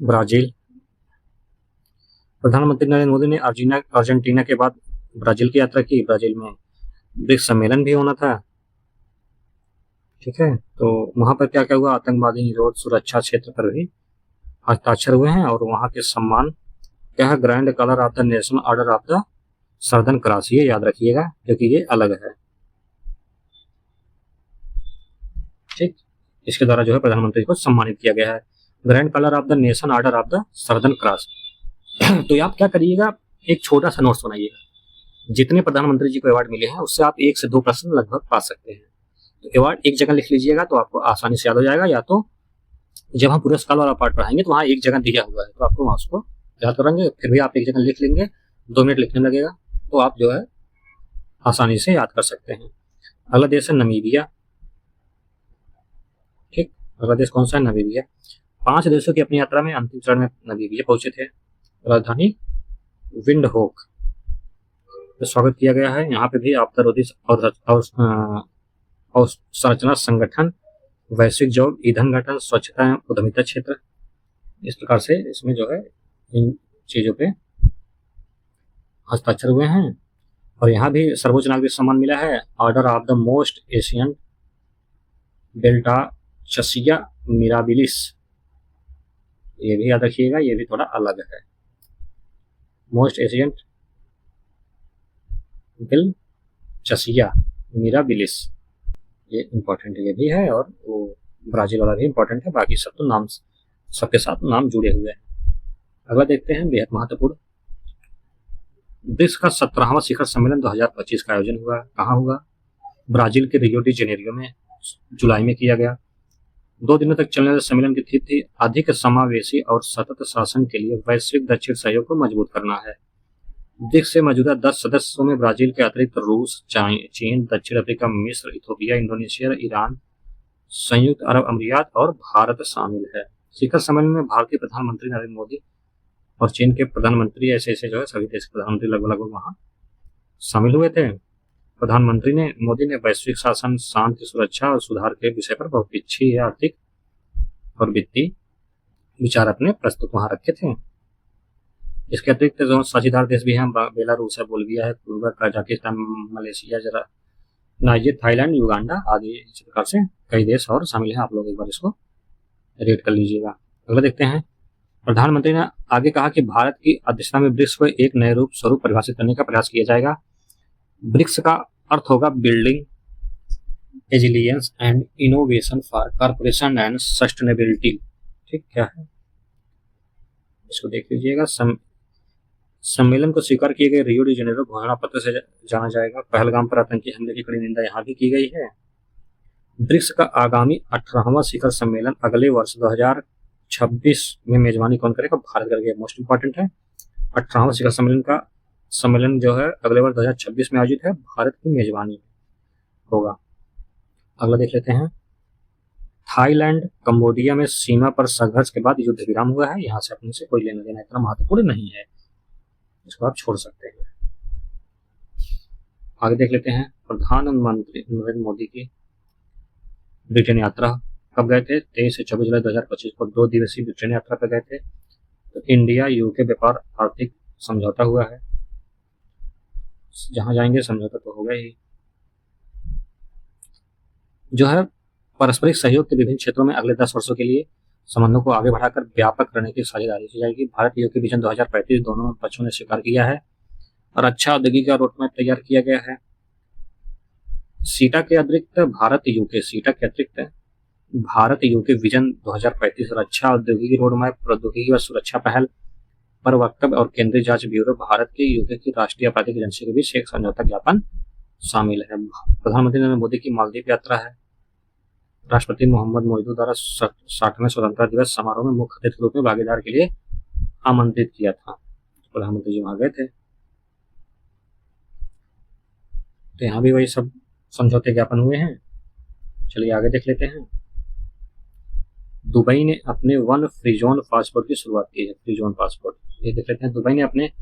A: ब्राजील, प्रधानमंत्री नरेंद्र मोदी ने अर्जेंटीना के बाद ब्राजील की यात्रा की। ब्राजील में ब्रिक्स सम्मेलन भी होना था। ठीक है, तो वहां पर क्या क्या हुआ? आतंकवादी निरोध, सुरक्षा क्षेत्र पर भी हस्ताक्षर हुए हैं। और वहां के सम्मान क्या है? Grand colour of the national order of the southern cross, ये याद रखिएगा क्योंकि ये अलग है। ठीक, इसके द्वारा जो है प्रधानमंत्री को सम्मानित किया गया है। Grand colour of the nation order of the southern cross. तो आप क्या करिएगा, एक छोटा सा नोट्स बनाइएगा। जितने प्रधानमंत्री जी को अवार्ड मिले हैं उससे आप 1 से 2 प्रश्न लगभग पा सकते हैं। तो अवार्ड एक जगह लिख लीजिएगा तो आपको आसानी से याद हो जाएगा, या तो जब हम पुरस्कार वाला पार्ट पढ़ाएंगे तो वहाँ एक जगह दिया हुआ है तो आपको वहाँ उसको याद करेंगे। फिर भी आप एक जगह लिख लेंगे, 2 मिनट लिखने लगेगा तो आप जो है आसानी से याद कर सकते हैं। अगला देश है नमीबिया। ठीक, अगला देश कौन सा है? नमीबिया। 5 देशों की अपनी यात्रा में अंतिम चरण में नमीबिया पहुंचे थे। राजधानी विंडहोक, तो स्वागत किया गया है। यहाँ पे भी आपदारोधी और संरचना संगठन, वैश्विक जॉब, ईंधन गठन, स्वच्छता एवं उद्यमिता क्षेत्र, इस प्रकार से इसमें जो है इन चीजों पे हस्ताक्षर हुए हैं। और यहाँ भी सर्वोच्च नागरिक सम्मान मिला है, order of the most ancient Welwitschia mirabilis, ये भी याद रखिएगा, ये भी थोड़ा अलग है। मोस्ट एशियन बिल चसिया मिराबिलिस, ये इंपॉर्टेंट ये भी है। और वो ब्राजील वाला भी इंपॉर्टेंट है। बाकी सब तो नाम सबके साथ नाम जुड़े हुए हैं। अगला देखते हैं, बेहद महत्वपूर्ण, ब्रिक्स का 17वां शिखर सम्मेलन 2025 का आयोजन हुआ। कहाँ हुआ? ब्राजील के रियो डी जेनेरियो में जुलाई में किया गया। 2 दिनों तक चलने वाले सम्मेलन की थीम थी अधिक समावेशी और सतत शासन के लिए वैश्विक दक्षिण सहयोग को मजबूत करना है। ब्रिक्स से मौजूदा 10 सदस्यों में ब्राजील के अतिरिक्त रूस, चीन, दक्षिण अफ्रीका, मिस्र, इथोपिया, इंडोनेशिया, ईरान, संयुक्त अरब अमीरात और भारत शामिल है। शिखर सम्मेलन में भारतीय प्रधानमंत्री नरेंद्र मोदी और चीन के प्रधानमंत्री ऐसे जो है सभी देश के प्रधानमंत्री लगभग वहां शामिल हुए थे। प्रधानमंत्री मोदी ने वैश्विक शासन, शांति, सुरक्षा और सुधार के विषय पर बहुत अच्छी आर्थिक और वित्तीय विचार अपने प्रस्तुत वहां रखे थे। इसके अतिरिक्त जो साझेदार देश भी हैं, बेलारूस है, बोल्विया है, Cuba, Kazakhstan, Malaysia, Nigeria, Thailand, Uganda आदि, इस प्रकार से कई देश और शामिल हैं। आप लोग एक बार इसको रेड कर लीजिएगा। अगला देखते हैं, प्रधानमंत्री ने आगे कहा कि भारत की अध्यक्षता में ब्रिक्स को एक नए स्वरूप परिभाषित करने का प्रयास किया जाएगा। ब्रिक्स का अर्थ होगा building resilience and innovation for corporation and sustainability. ठीक, क्या है इसको देख लीजिएगा। सम्मेलन को स्वीकार किए गए रियो डी जेनेरो घोषणा पत्र से जाना जाएगा। पहलगाम पर आतंकी हमले की कड़ी निंदा यहाँ भी की गई है। ब्रिक्स का आगामी 18वां शिखर सम्मेलन अगले वर्ष 2026 में मेजबानी कौन करेगा? भारत करेगा। मोस्ट इंपॉर्टेंट है। 18वां शिखर सम्मेलन जो है अगले वर्ष 2026 में आयोजित है, भारत की मेजबानी होगा। अगला देख लेते हैं, थाईलैंड कंबोडिया में सीमा पर संघर्ष के बाद युद्ध विराम हुआ है। यहाँ से अपने से कोई लेना देना इतना महत्वपूर्ण नहीं है, इसको आप छोड़ सकते हैं। आगे देख लेते हैं, प्रधानमंत्री नरेंद्र मोदी की ब्रिटेन यात्रा कब गए थे? 23 से 24 जुलाई 2025 को 2 दिवसीय ब्रिटेन यात्रा पर गए थे। तो इंडिया यूके व्यापार आर्थिक समझौता हुआ है, जहां जाएंगे समझौता तो होगा ही। जो है पारस्परिक सहयोग के विभिन्न क्षेत्रों में अगले 10 वर्षों के लिए संबंधों को आगे बढ़ाकर व्यापक रणनीतिक साझेदारी की जाएगी। भारत यूके विजन 2035 दोनों पक्षों ने स्वीकार किया है और अच्छा औद्योगिक रोडमैप तैयार किया गया है। सीटा के अतिरिक्त भारत यूके विजन 2035 और अच्छा औद्योगिक रोडमैप, प्रौद्योगिकी व सुरक्षा पहल पर वक्तव्य और केंद्रीय जांच ब्यूरो भारत के यूके की राष्ट्रीय आपराधिक एजेंसी के बीच एक समझौता ज्ञापन शामिल है। प्रधानमंत्री नरेंद्र मोदी की मालदीव यात्रा है। राष्ट्रपति मोहम्मद मोइदू द्वारा 60वें स्वतंत्रता दिवस समारोह में मुख्य अतिथि के रूप में भागीदार के लिए आमंत्रित किया था। प्रधानमंत्री जी वहां गए थे। तो यहाँ भी वही सब समझौते ज्ञापन हुए हैं। चलिए आगे देख लेते हैं। दुबई ने अपने वन फ्री जोन पासपोर्ट की शुरुआत की है। फ्री जोन पासपोर्ट ये देख लेते हैं। दुबई ने अपने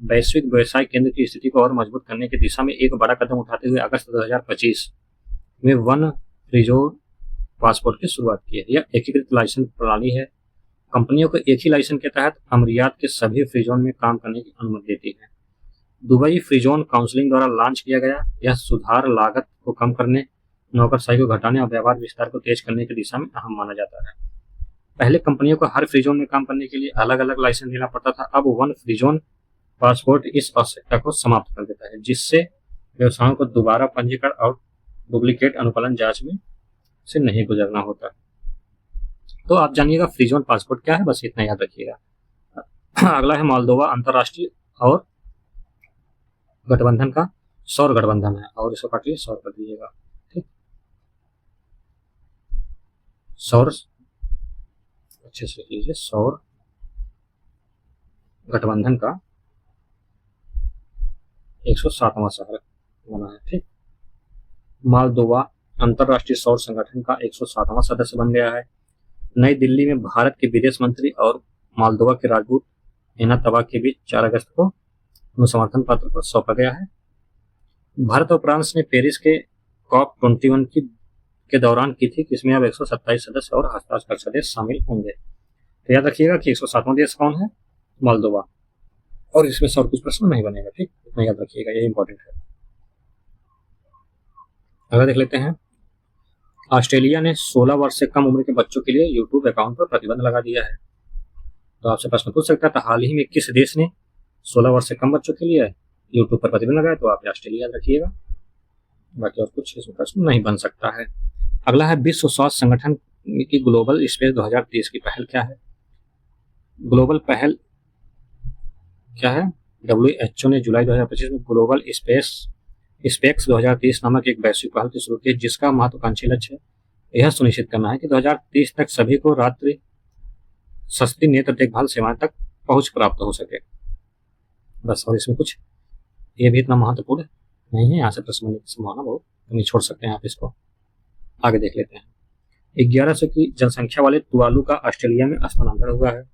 A: वैश्विक व्यवसाय केंद्र की स्थिति को और मजबूत करने की दिशा में एक बड़ा कदम उठाते हुए अगस्त 2025 में वन फ्री जोन पासपोर्ट की शुरुआत की है। यह एकीकृत लाइसेंस प्रणाली है। कंपनियों को एक ही लाइसेंस के तहत अमरियात के सभी फ्री जोन में काम करने की अनुमति देती है। दुबई फ्री जोन काउंसिलिंग द्वारा लॉन्च किया गया। यह सुधार लागत को कम करने, नौकरशाही को घटाने और व्यापार विस्तार को तेज करने की दिशा में अहम माना जाता है। पहले कंपनियों को हर फ्री जोन में काम करने के लिए अलग अलग लाइसेंस लेना पड़ता था। अब वन फ्री जोन पासपोर्ट इस आवश्यकता को समाप्त कर देता है, जिससे व्यवसायों को दोबारा पंजीकरण और डुप्लीकेट अनुपालन जांच में से नहीं गुजरना होता। तो आप जानिएगा फ्री जोन पासपोर्ट क्या है, बस इतना याद रखिएगा। अगला है मोल्दोवा अंतरराष्ट्रीय और गठबंधन का सौर गठबंधन है, और इसको काटिए सौर कर दीजिएगा। ठीक, सौर अच्छे से लीजिए। सौर गठबंधन का 107वां शहर बना है। ठीक, मोल्दोवा अंतरराष्ट्रीय सौर संगठन का 107वां सदस्य बन गया है। नई दिल्ली में भारत के विदेश मंत्री और मोल्दोवा के राजदूत एना तबाक के बीच 4 अगस्त को समर्थन पत्र पर सौंपा गया है। भारत और फ्रांस ने पेरिस के COP21 के दौरान की थी कि इसमें अब 127 सदस्य और हस्ताक्षर सदस्य शामिल होंगे। तो याद रखिएगा कि 107वां देश कौन है? मोल्दोवा। और इसमें से और कुछ प्रश्न नहीं बनेगा। ठीक, इतना याद रखिएगा, ये इंपॉर्टेंट है। अगला देख लेते हैं। ऑस्ट्रेलिया ने 16 वर्ष से कम उम्र के बच्चों के लिए यूट्यूब अकाउंट पर प्रतिबंध लगा दिया है। तो आपसे प्रश्न पूछ सकता है, तो हाल ही में किस देश ने 16 वर्ष से कम बच्चों के लिए यूट्यूब पर प्रतिबंध लगाया? तो आप ऑस्ट्रेलिया याद रखिएगा, बाकी और कुछ इसमें प्रश्न नहीं बन सकता है। अगला है विश्व स्वास्थ्य संगठन की ग्लोबल स्पेस 2030 की पहल क्या है? ग्लोबल पहल क्या है? WHO ने जुलाई 2025 में ग्लोबल स्पेक्स 2030 नामक एक वैश्विक पहल की शुरू की, जिसका महत्वाकांक्षी लक्ष्य यह सुनिश्चित करना है कि 2030 तक सभी को रात्रि सस्ती नेत्र देखभाल सेवाएं तक पहुंच प्राप्त हो सके। बस, और इसमें कुछ ये भी इतना महत्वपूर्ण नहीं है। यहाँ से प्रश्न बनने की संभावना बहुत कमी, छोड़ सकते हैं आप इसको। आगे देख लेते हैं। 1100 की जनसंख्या वाले तुवालू का ऑस्ट्रेलिया में स्थानांतरण हुआ है।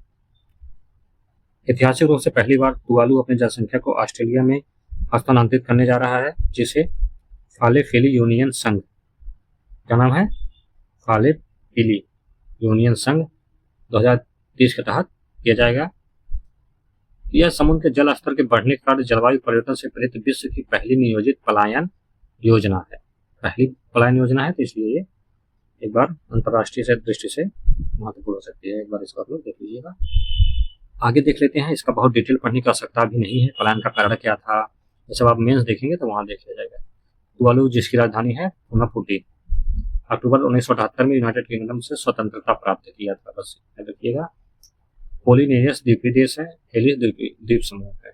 A: ऐतिहासिक रूप से पहली बार तुवालू अपनी जनसंख्या को ऑस्ट्रेलिया में हस्तांतरित करने जा रहा है, जिसे फाले-फिली यूनियन संघ, क्या नाम है? फाले-फिली यूनियन संघ 2030 के तहत किया जाएगा। यह समुद्र के जल स्तर के बढ़ने के कारण जलवायु परिवर्तन से प्रेरित विश्व की पहली नियोजित पलायन योजना है। पहली पलायन योजना है, तो इसलिए ये एक बार अंतर्राष्ट्रीय से दृष्टि से महत्वपूर्ण हो सकती है। एक बार इसको आप लोग देख लीजिएगा। आगे देख लेते हैं। इसका बहुत डिटेल पढ़ने की आवश्यकता भी नहीं है। पलायन का कारण क्या था, जब आप मेंस देखेंगे तो वहां देख लिया जाएगा। तुवालू जिसकी राजधानी है फुनाफुटी, अक्टूबर 1978 में यूनाइटेड किंगडम से स्वतंत्रता प्राप्त किया था। बस याद रखिएगा। पोलिनेशियस द्वीपीय देश है, एलिस द्वीप समूह है।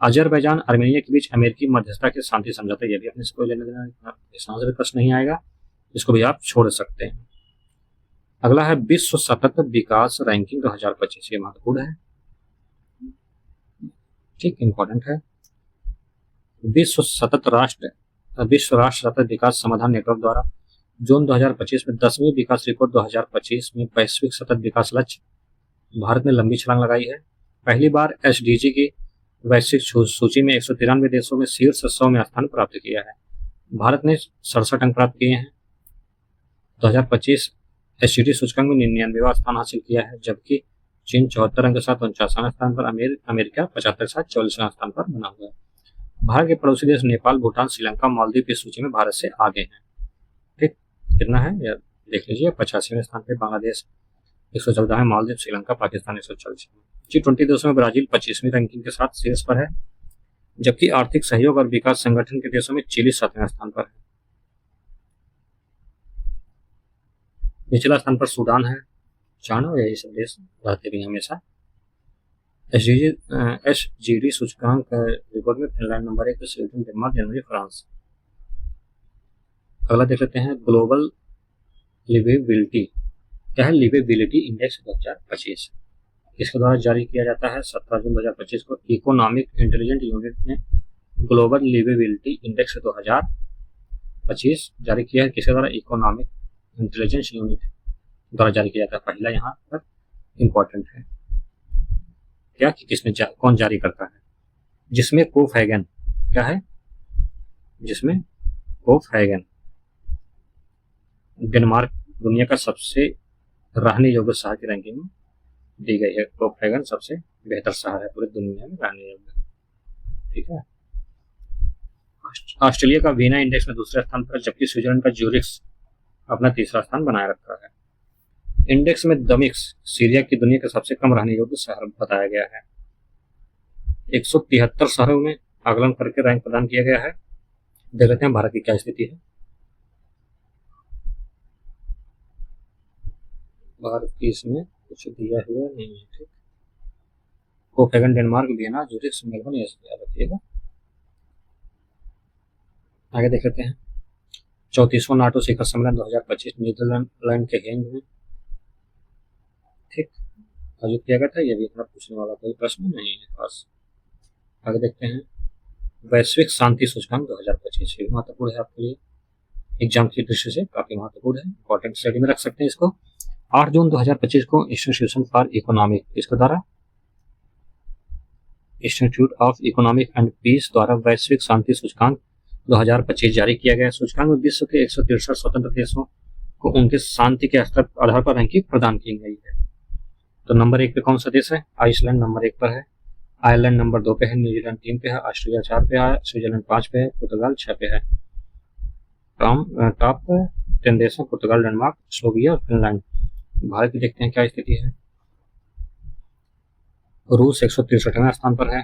A: अजरबैजान आर्मेनिया के बीच अमेरिकी मध्यस्थता के शांति समझौता, यह भी अपने इसको लेने देना, इसमें प्रश्न नहीं आएगा, इसको भी आप छोड़ सकते हैं। अगला है विश्व सतत विकास रैंकिंग 2025, ये महत्वपूर्ण है। ठीक, इंपॉर्टेंट है। विश्व राष्ट्र सतत विकास समाधान नेटवर्क द्वारा जून 2025 में 10वीं विकास रिपोर्ट 2025 में वैश्विक सतत विकास लक्ष्य भारत ने लंबी छलांग लगाई है। पहली बार SDG की वैश्विक सूची में 193 देशों में शीर्ष 100 में स्थान प्राप्त किया है। भारत ने 67 अंक प्राप्त किए हैं। 2025 एससीटी सूचकांक में 99वां स्थान हासिल किया है, जबकि चीन 74 अंक के साथ 49वां स्थान पर, अमेरिका 75 के साथ 44वां स्थान पर बना हुआ है। भारत के पड़ोसी देश नेपाल, भूटान, श्रीलंका, मालदीव इस सूची में भारत से आगे हैं। ठीक, कितना है यह देख लीजिए। 85वें स्थान पे बांग्लादेश, 114 में मालदीव, श्रीलंका, पाकिस्तान 140 में। G20 देशों में ब्राजील 25वीं रैंकिंग के साथ शीर्ष पर है, जबकि आर्थिक सहयोग और विकास संगठन के देशों में चिली 7वें स्थान पर है। निचला स्थान पर सूडान है, जानो यही सब देश रहते भी हमेशा। एसजीडी सूचकांक रिकॉर्ड में Finland number 1, Sweden, Denmark, Germany, France. अगला देख लेते हैं ग्लोबल लिवेबिलिटी। क्या है? लिवेबिलिटी इंडेक्स 2025 इसके द्वारा जारी किया जाता है। 17 जून 2025 को इकोनॉमिक इंटेलिजेंस यूनिट ने ग्लोबल लिवेबिलिटी इंडेक्स 2025 जारी किया है। किसके द्वारा? इकोनॉमिक इंटेलिजेंस यूनिट द्वारा जारी किया जाता है। पहला यहाँ पर इंपॉर्टेंट है क्या कि किसमें कौन जारी करता है, जिसमें कोफेगन, क्या है? जिसमें कोफेगन डेनमार्क दुनिया का सबसे रहने योग्य शहर की रैंकिंग में दी गई है। कोफेगन सबसे बेहतर शहर है पूरी दुनिया में रहने योग्य। ठीक है। ऑस्ट्रेलिया का वीना इंडेक्स में दूसरे स्थान पर, जबकि स्विट्जरलैंड का ज्यूरिख अपना तीसरा स्थान बनाए रखा है। इंडेक्स में दमिश्क सीरिया की दुनिया का सबसे कम रहने योग्य शहर बताया गया है। 173 शहरों में आकलन करके रैंक प्रदान किया गया है। देख लेते हैं भारत की क्या स्थिति है। भारत की इसमें कुछ दिया हुआ नहीं है। ठीक, कोपेगन, डेनमार्क, वियना, ज्यूरिख, मेलबर्न, ये सब याद रखिएगा। आगे देख लेते हैं 34वां नाटो शिखर सम्मेलन 2025 नीदरलैंड के हेग में ठीक आयोजित किया गया था। यह भी इतना पूछने वाला कोई प्रश्न नहीं है खास। आगे देखते हैं वैश्विक शांति सूचकांक 2025 भी महत्वपूर्ण है आपके लिए, एग्जाम की दृष्टि से काफी महत्वपूर्ण है, इंपॉर्टेंट स्टडी में रख सकते हैं इसको। 8 जून 2025 को इंस्टीट्यूशन फॉर इकोनॉमिक, इसके द्वारा institute of economic and peace द्वारा वैश्विक शांति सूचकांक 2025 जारी किया गया। सूचकांक में विश्व के 163 स्वतंत्र देशों को उनके शांति के स्तर आधार पर रैंकिंग प्रदान की गई है। तो नंबर 1 पे कौन सा देश है? आइसलैंड नंबर 1 पर है, आयरलैंड नंबर 2 पे है, न्यूजीलैंड 3 पे है, ऑस्ट्रेलिया 4 पे है, स्विट्जरलैंड 5 पे है, पुर्तगाल 6 पे है। टॉप 10 देश है पुर्तगाल, डेनमार्क, स्लोवाकिया और फिनलैंड। भारत की देखते हैं क्या स्थिति है। रूस 163वें स्थान पर है,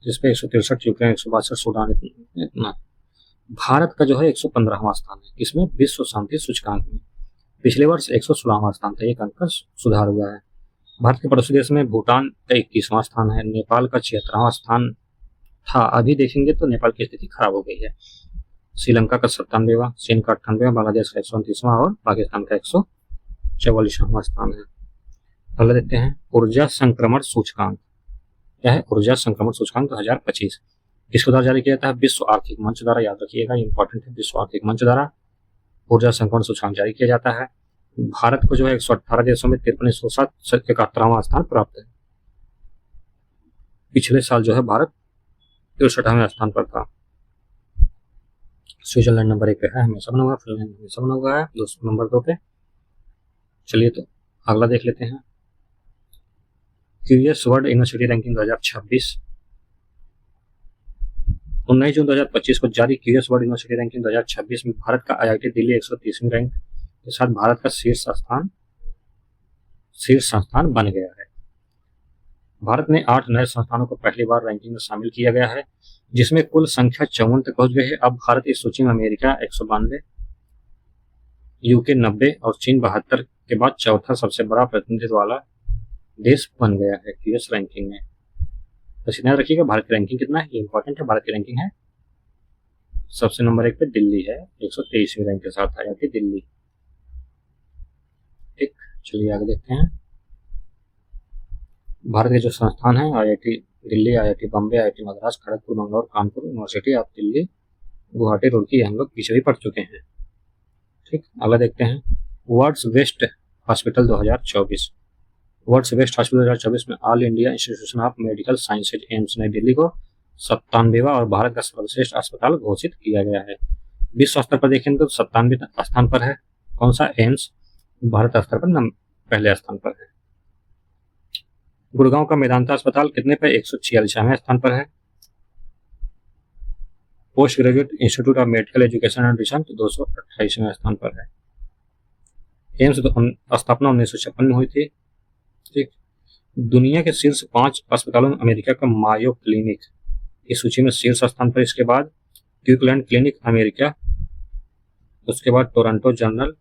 A: जिसपे 163, यूक्रेन 162, सूडान इतना। भारत का जो है 115वां स्थान है, इसमें विश्व शांति सूचकांक में। पिछले वर्ष 116वां स्थान था, एक अंक का सुधार हुआ है। भारत के पड़ोसी देश में भूटान का 21वां स्थान है, नेपाल का 76वां स्थान था, अभी देखेंगे तो नेपाल की स्थिति खराब हो गई है। श्रीलंका का 97वां, चीन का 98वां, बांग्लादेश का 129वां और पाकिस्तान का 144वां स्थान है। अगला देखते हैं ऊर्जा संक्रमण सूचकांक। क्या है? ऊर्जा संक्रमण सूचकांक 2025 किसके द्वारा जारी किया जाता है? विश्व आर्थिक मंच द्वारा, याद रखिएगा इंपॉर्टेंट है। विश्व आर्थिक मंच द्वारा ऊर्जा संक्रमण सूचकांक जारी किया जाता है। भारत को जो है 118 देशों में 5307 71वां स्थान प्राप्त है। पिछले साल जो है भारत 63वें स्थान पर था। स्विट्जरलैंड नंबर 1 पे है, हमेशा बना हुआ, फिनलैंड हमेशा बना हुआ है नंबर 2 पे। चलिए तो अगला देख लेते हैं क्यूरियस वर्ल्ड यूनिवर्सिटी रैंकिंग 2026। 19 जून 2025 को जारी क्यूरियस वर्ल्ड यूनिवर्सिटी रैंकिंग 2026 में भारत का आईआईटी दिल्ली 130वीं रैंक के साथ भारत का शीर्ष संस्थान बन गया है। भारत ने 8 नए संस्थानों को पहली बार रैंकिंग में शामिल किया गया है, जिसमें कुल संख्या 54 तक पहुंच गई है। अब भारत इस सूची में अमेरिका 192, यूके 90 और चीन 72 के बाद चौथा सबसे बड़ा प्रतिनिधित्व वाला देश बन गया है क्यूएस रैंकिंग में। तो याद रखिएगा भारत की रैंकिंग कितना है, ये इंपॉर्टेंट है। भारत की रैंकिंग है सबसे नंबर 1 पे दिल्ली है, 123वीं रैंक के साथ आईआईटी दिल्ली। ठीक, चलिए आगे देखते हैं। भारत के जो संस्थान है IIT Delhi, IIT Bombay, IIT Madras, Kharagpur, Mangalore, Kanpur university of Delhi, Guwahati, Roorkee, हम लोग पीछे भी पढ़ चुके हैं। ठीक, अगला देखते हैं world's best hospital 2024। World's best hospital 2024 में all India institution of medical sciences AIIMS नई दिल्ली को 97वां और भारत का सर्वश्रेष्ठ अस्पताल घोषित किया गया है। विश्व स्तर पर देखें तो 97वें स्थान पर है। कौन सा? एम्स। भारत स्तर पर पहले स्थान पर है। गुड़गांव का मेदांता अस्पताल कितने पर? 146वें स्थान पर है। Post graduate institute of medical education and research 228वें स्थान पर है। एम्स स्थापना 1956 में हुई थी। ठीक। दुनिया के शीर्ष 5 अस्पतालों में अमेरिका का मायो क्लिनिक इस सूची में शीर्ष स्थान पर। इसके बाद क्लिवलैंड क्लिनिक अमेरिका, उसके बाद Toronto general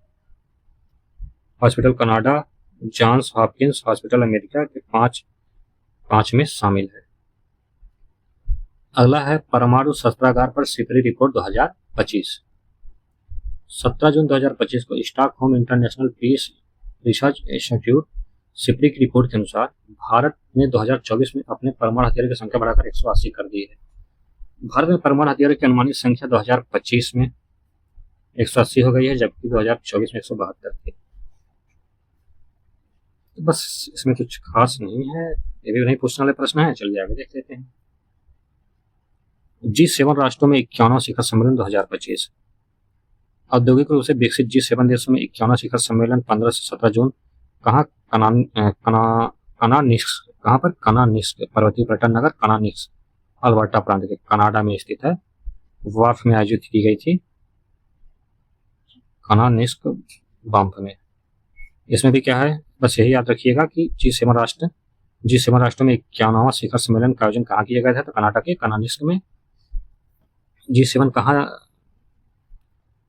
A: hospital Canada, Johns Hopkins hospital America के 5 में शामिल है। अगला है परमाणु शस्त्रागार पर सिपरी रिपोर्ट 2025। 17 जून 2025 को Stockholm international peace research institute SIPRI की रिपोर्ट के अनुसार भारत ने 2024 में अपने परमाणु हथियारों की संख्या बढ़ाकर 180 कर दी है। भारत में परमाणु हथियारों की अनुमानित संख्या 2025 में 180 हो गई है, जबकि 2024 में 172 थी। तो बस इसमें कुछ खास नहीं है, ये भी नहीं पूछने वाले प्रश्न है। चलिए आगे देख लेते हैं। G7 राष्ट्रों में 51वां शिखर सम्मेलन 2025। औद्योगिक रूप से विकसित G7 देशों में 51वां शिखर सम्मेलन 15 से 17 जून कनानिस्क पर्वतीय पर्यटन नगर कनानिस्क अल्बर्टा प्रांत के कनाडा में स्थित है, वार्फ में आयोजित की गई थी। कनानिस्क बाम्फ में। इसमें भी क्या है, बस यही याद रखिएगा कि G7 राष्ट्रों में 51वां शिखर सम्मेलन का आयोजन कहाँ किया गया था? तो कनाडा के कनानिस्क में। G7 कहाँ?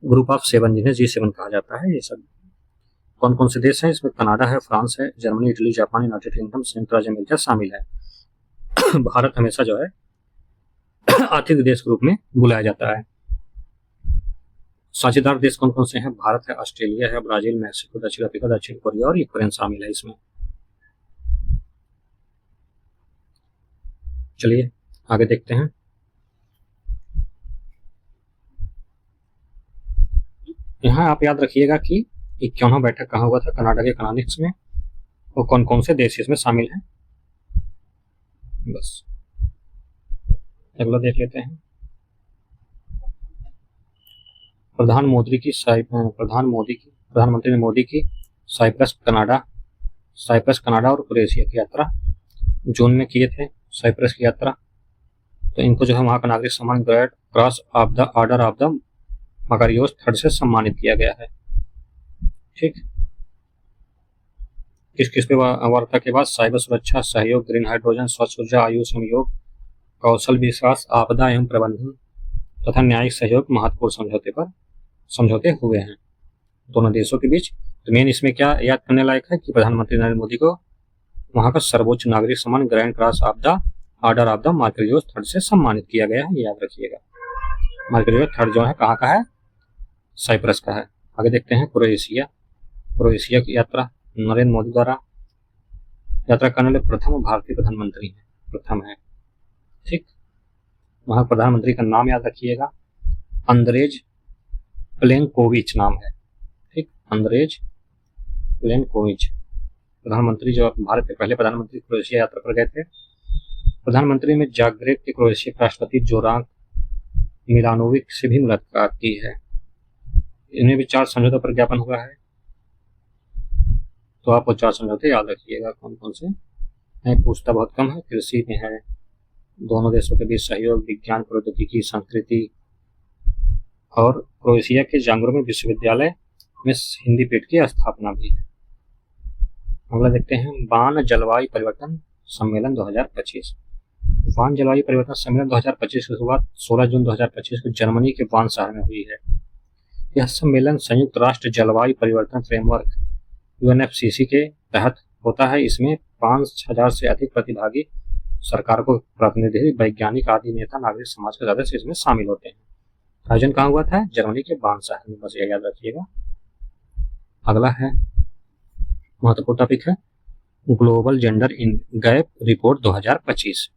A: ग्रुप ऑफ 7 जिन्हें G7 कहा जाता है। ये सब कौन कौन से देश हैं? इसमें कनाडा है, फ्रांस है, Germany, Italy, Japan, United kingdom, संयुक्त राज्य अमेरिका शामिल है। भारत हमेशा जो है आर्थिक देश के रूप में बुलाया जाता है। साझेदार देश कौन कौन से हैं? भारत है, ऑस्ट्रेलिया है, ब्राजील, मैक्सिको, दक्षिण अफ्रीका, दक्षिण कोरिया और यूक्रेन शामिल है इसमें। चलिए आगे देखते हैं। यहाँ आप याद रखिएगा कि 51वां बैठक कहाँ हुआ था? कनाडा के कनानिस्क में। और कौन कौन से देश इसमें शामिल हैं? बस अगला देख लेते हैं। प्रधानमंत्री मोदी की साइप्रस कनाडा और क्रोएशिया की यात्रा जून में किए थे, साइप्रस की यात्रा। तो इनको जो है वहाँ का नागरिक सम्मान great cross of the order of the Makarios III से सम्मानित किया गया है। ठीक। किस पे वार्ता के बाद? साइबर सुरक्षा, सहयोग, ग्रीन हाइड्रोजन, स्वच्छ ऊर्जा, आयुष एवं कौशल विकास, आपदा एवं प्रबंधन तथा न्यायिक सहयोग महत्वपूर्ण समझौते हुए हैं दोनों देशों के बीच। तो मेन इसमें क्या याद करने लायक है कि प्रधानमंत्री नरेंद्र मोदी को वहां का सर्वोच्च नागरिक सम्मान grand cross of the order of the Makarios III से सम्मानित किया गया है। याद रखिएगा। मार्करियोस III जो है कहाँ का है? साइप्रस का है। आगे देखते हैं। क्रोएशिया की यात्रा नरेंद्र मोदी द्वारा यात्रा करने वाले प्रथम भारतीय प्रधानमंत्री हैं, प्रथम है। ठीक। वहां प्रधानमंत्री का नाम याद रखिएगा, अंद्रेज प्लेनकोविच नाम है। ठीक, अंद्रेज प्लेनकोविच प्रधानमंत्री, जो भारत के पहले प्रधानमंत्री क्रोएशिया यात्रा पर गए थे। प्रधानमंत्री में जाग्रेब के क्रोएशिया के राष्ट्रपति जोरान मिलानोविक से भी मुलाकात की है। इन्हें भी 4 समझौतों पर ज्ञापन हुआ है। तो आप वो 4 समझौते याद रखिएगा कौन कौन से हैं। पूछता बहुत कम है। कृषि में है, दोनों देशों के बीच सहयोग, विज्ञान प्रौद्योगिकी, संस्कृति, और क्रोएशिया के जांग्रेब में विश्वविद्यालय में हिंदी पीठ की स्थापना भी है। अगला देखते हैं। वान जलवायु परिवर्तन सम्मेलन 2025। वान जलवायु परिवर्तन सम्मेलन 2025 की शुरुआत 16 जून 2025 को जर्मनी के वान शहर में हुई है। यह सम्मेलन संयुक्त राष्ट्र जलवायु परिवर्तन फ्रेमवर्क UNFCCC के तहत होता है। इसमें 5000 से अधिक प्रतिभागी, सरकार को प्रतिनिधि, वैज्ञानिक आदि नेता, नागरिक समाज के सदस्य इसमें शामिल होते हैं। आयोजन कहाँ हुआ था? जर्मनी के वान शहर में। बस यह याद रखिएगा। अगला है महत्वपूर्ण टॉपिक है global gender gap report 2025।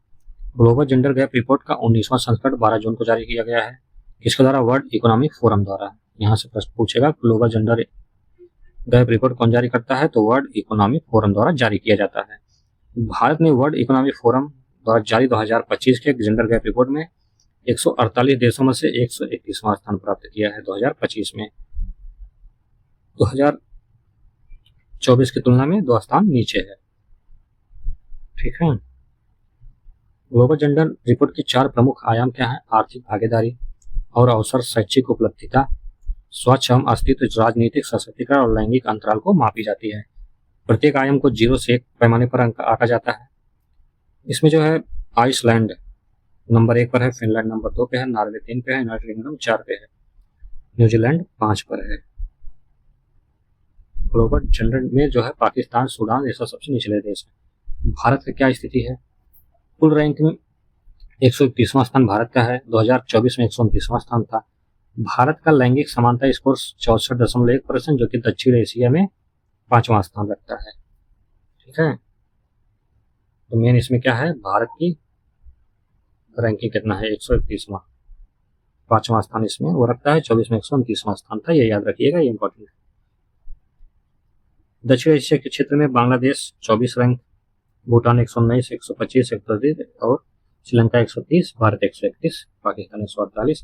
A: Global gender gap report का 19वां संस्करण 12 जून को जारी किया गया है। किसके द्वारा? वर्ल्ड इकोनॉमिक फोरम द्वारा। यहाँ से प्रश्न पूछेगा ग्लोबल जेंडर गैप रिपोर्ट कौन जारी करता है? तो वर्ल्ड इकोनॉमिक फोरम द्वारा जारी किया जाता है। भारत ने वर्ल्ड इकोनॉमिक फोरम द्वारा जारी 2025 के जेंडर गैप रिपोर्ट में 148 देशों में से 131वां स्थान प्राप्त किया है 2025 में। 2024 की तुलना में 2 स्थान नीचे है। ठीक है। ग्लोबल जेंडर रिपोर्ट की 4 प्रमुख आयाम क्या है? आर्थिक भागीदारी और अवसर, शैक्षिक उपलब्धता, स्वच्छ एवं अस्तित्व, राजनीतिक सशक्तिकरण और लैंगिक अंतराल को मापी जाती है। प्रत्येक आयाम को 0 से 1 पैमाने पर अंक आंका जाता है। इसमें जो है आइसलैंड नंबर 1 पर है, फिनलैंड नंबर 2 पे है, नॉर्वे 3 पे है, यूनाइटेड किंगडम 4 पे है, न्यूजीलैंड 5 पर है। ग्लोबल जेंडर में जो है पाकिस्तान, सूडान ये सबसे निचले देश है। भारत की क्या स्थिति है? कुल रैंक में 131वां स्थान भारत का है। 2024 में 129वां स्थान था। भारत का लैंगिक समानता स्कोर 64.1%, जो कि दक्षिण एशिया में 5वां स्थान रखता है। ठीक है। तो मेन इसमें क्या है, भारत की रैंकिंग कितना है? 131वां, 5वां स्थान इसमें वो रखता है। 24 में 129वां स्थान था, ये याद रखिएगा, ये इंपॉर्टेंट है। दक्षिण एशिया के क्षेत्र में बांग्लादेश 24 रैंक, भूटान 119, 125, 130 और श्रीलंका 130, भारत 131, पाकिस्तान 148।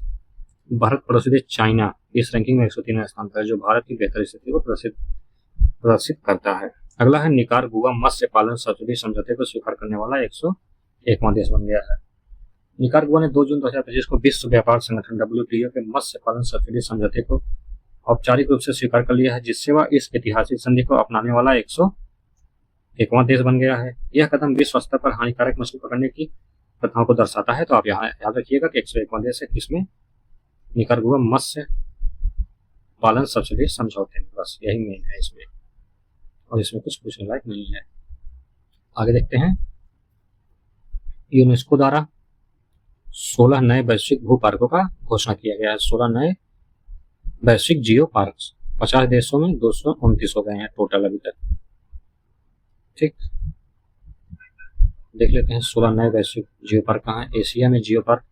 A: भारत पड़ोसी देश चाइना इस रैंकिंग में 103 स्थान पर है, जो भारत की बेहतर स्थिति को प्रदर्शित करता है। अगला है निकारागुआ मत्स्य पालन सब्सिडी समझौते को स्वीकार करने वाला 101वां देश बन गया है। निकारागुआ ने 2 जून 2025 को विश्व व्यापार संगठन WTO के मत्स्य पालन सब्सिडी समझौते को औपचारिक रूप से स्वीकार कर लिया है, जिससे वह इस ऐतिहासिक संधि को अपनाने वाला 101वां देश बन गया है। यह कदम विश्व स्तर पर हानिकारक मछली पकड़ने की प्रथाओं को दर्शाता है। तो आप यहाँ याद रखिएगा कि 101वां देश है, किसमें? निकारागुआ मत्स्य पालन सब्सिडी समझौते में। बस यही मेन है इसमें, और इसमें कुछ पूछने लायक नहीं है। आगे देखते हैं। यूनेस्को द्वारा 16 नए वैश्विक भू पार्कों का घोषणा किया गया है। 16 नए वैश्विक जियो पार्क 50 देशों में 229 हो गए हैं टोटल अभी तक। ठीक, देख लेते हैं 16 नए वैश्विक जियो पार्क कहाँ है। एशिया में जियो पार्क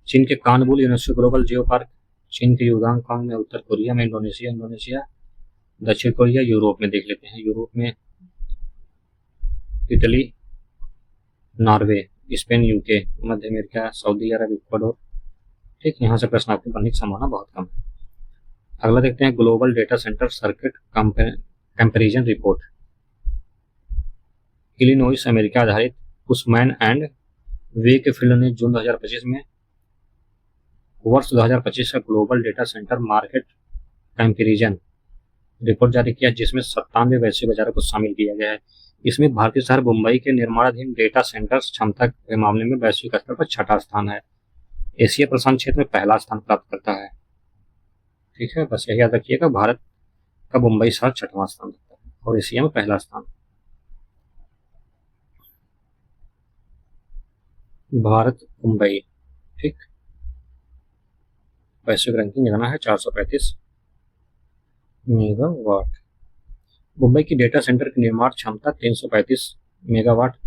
A: चीन के कानबुल यूनेस्को ग्लोबल जियो पार्क, चीन के युगांगकांग में, उत्तर कोरिया में, इंडोनेशिया, दक्षिण कोरिया, यूरोप में देख लेते हैं। यूरोप में इटली, नॉर्वे, स्पेन, यूके, मध्य अमेरिका, सऊदी अरब, इक्वाडोर। ठीक, यहाँ से प्रश्न आपके बनने की संभावना बहुत कम है। अगला देखते हैं global data centre circuit comparison report. Illinois America आधारित उस्मैन एंड वेकफील्ड ने जून 2025 में वर्ष 2025 का global data centre market comparison report जारी किया, जिसमें 97 वैश्विक बाजारों को शामिल किया गया है। इसमें भारतीय शहर मुंबई के निर्माणाधीन डेटा सेंटर क्षमता के मामले में वैश्विक स्तर पर 6ठा स्थान है। एशिया प्रशांत क्षेत्र में पहला स्थान प्राप्त करता है। ठीक है, बस यही याद रखिएगा, भारत का मुंबई शहर 6वां स्थान रखता है और एशिया में पहला स्थान। भारत मुंबई। ठीक, वैश्विक रैंकिंग कितना है? 435 मेगावाट। मुंबई की डेटा सेंटर की निर्माण क्षमता 335 मेगावाट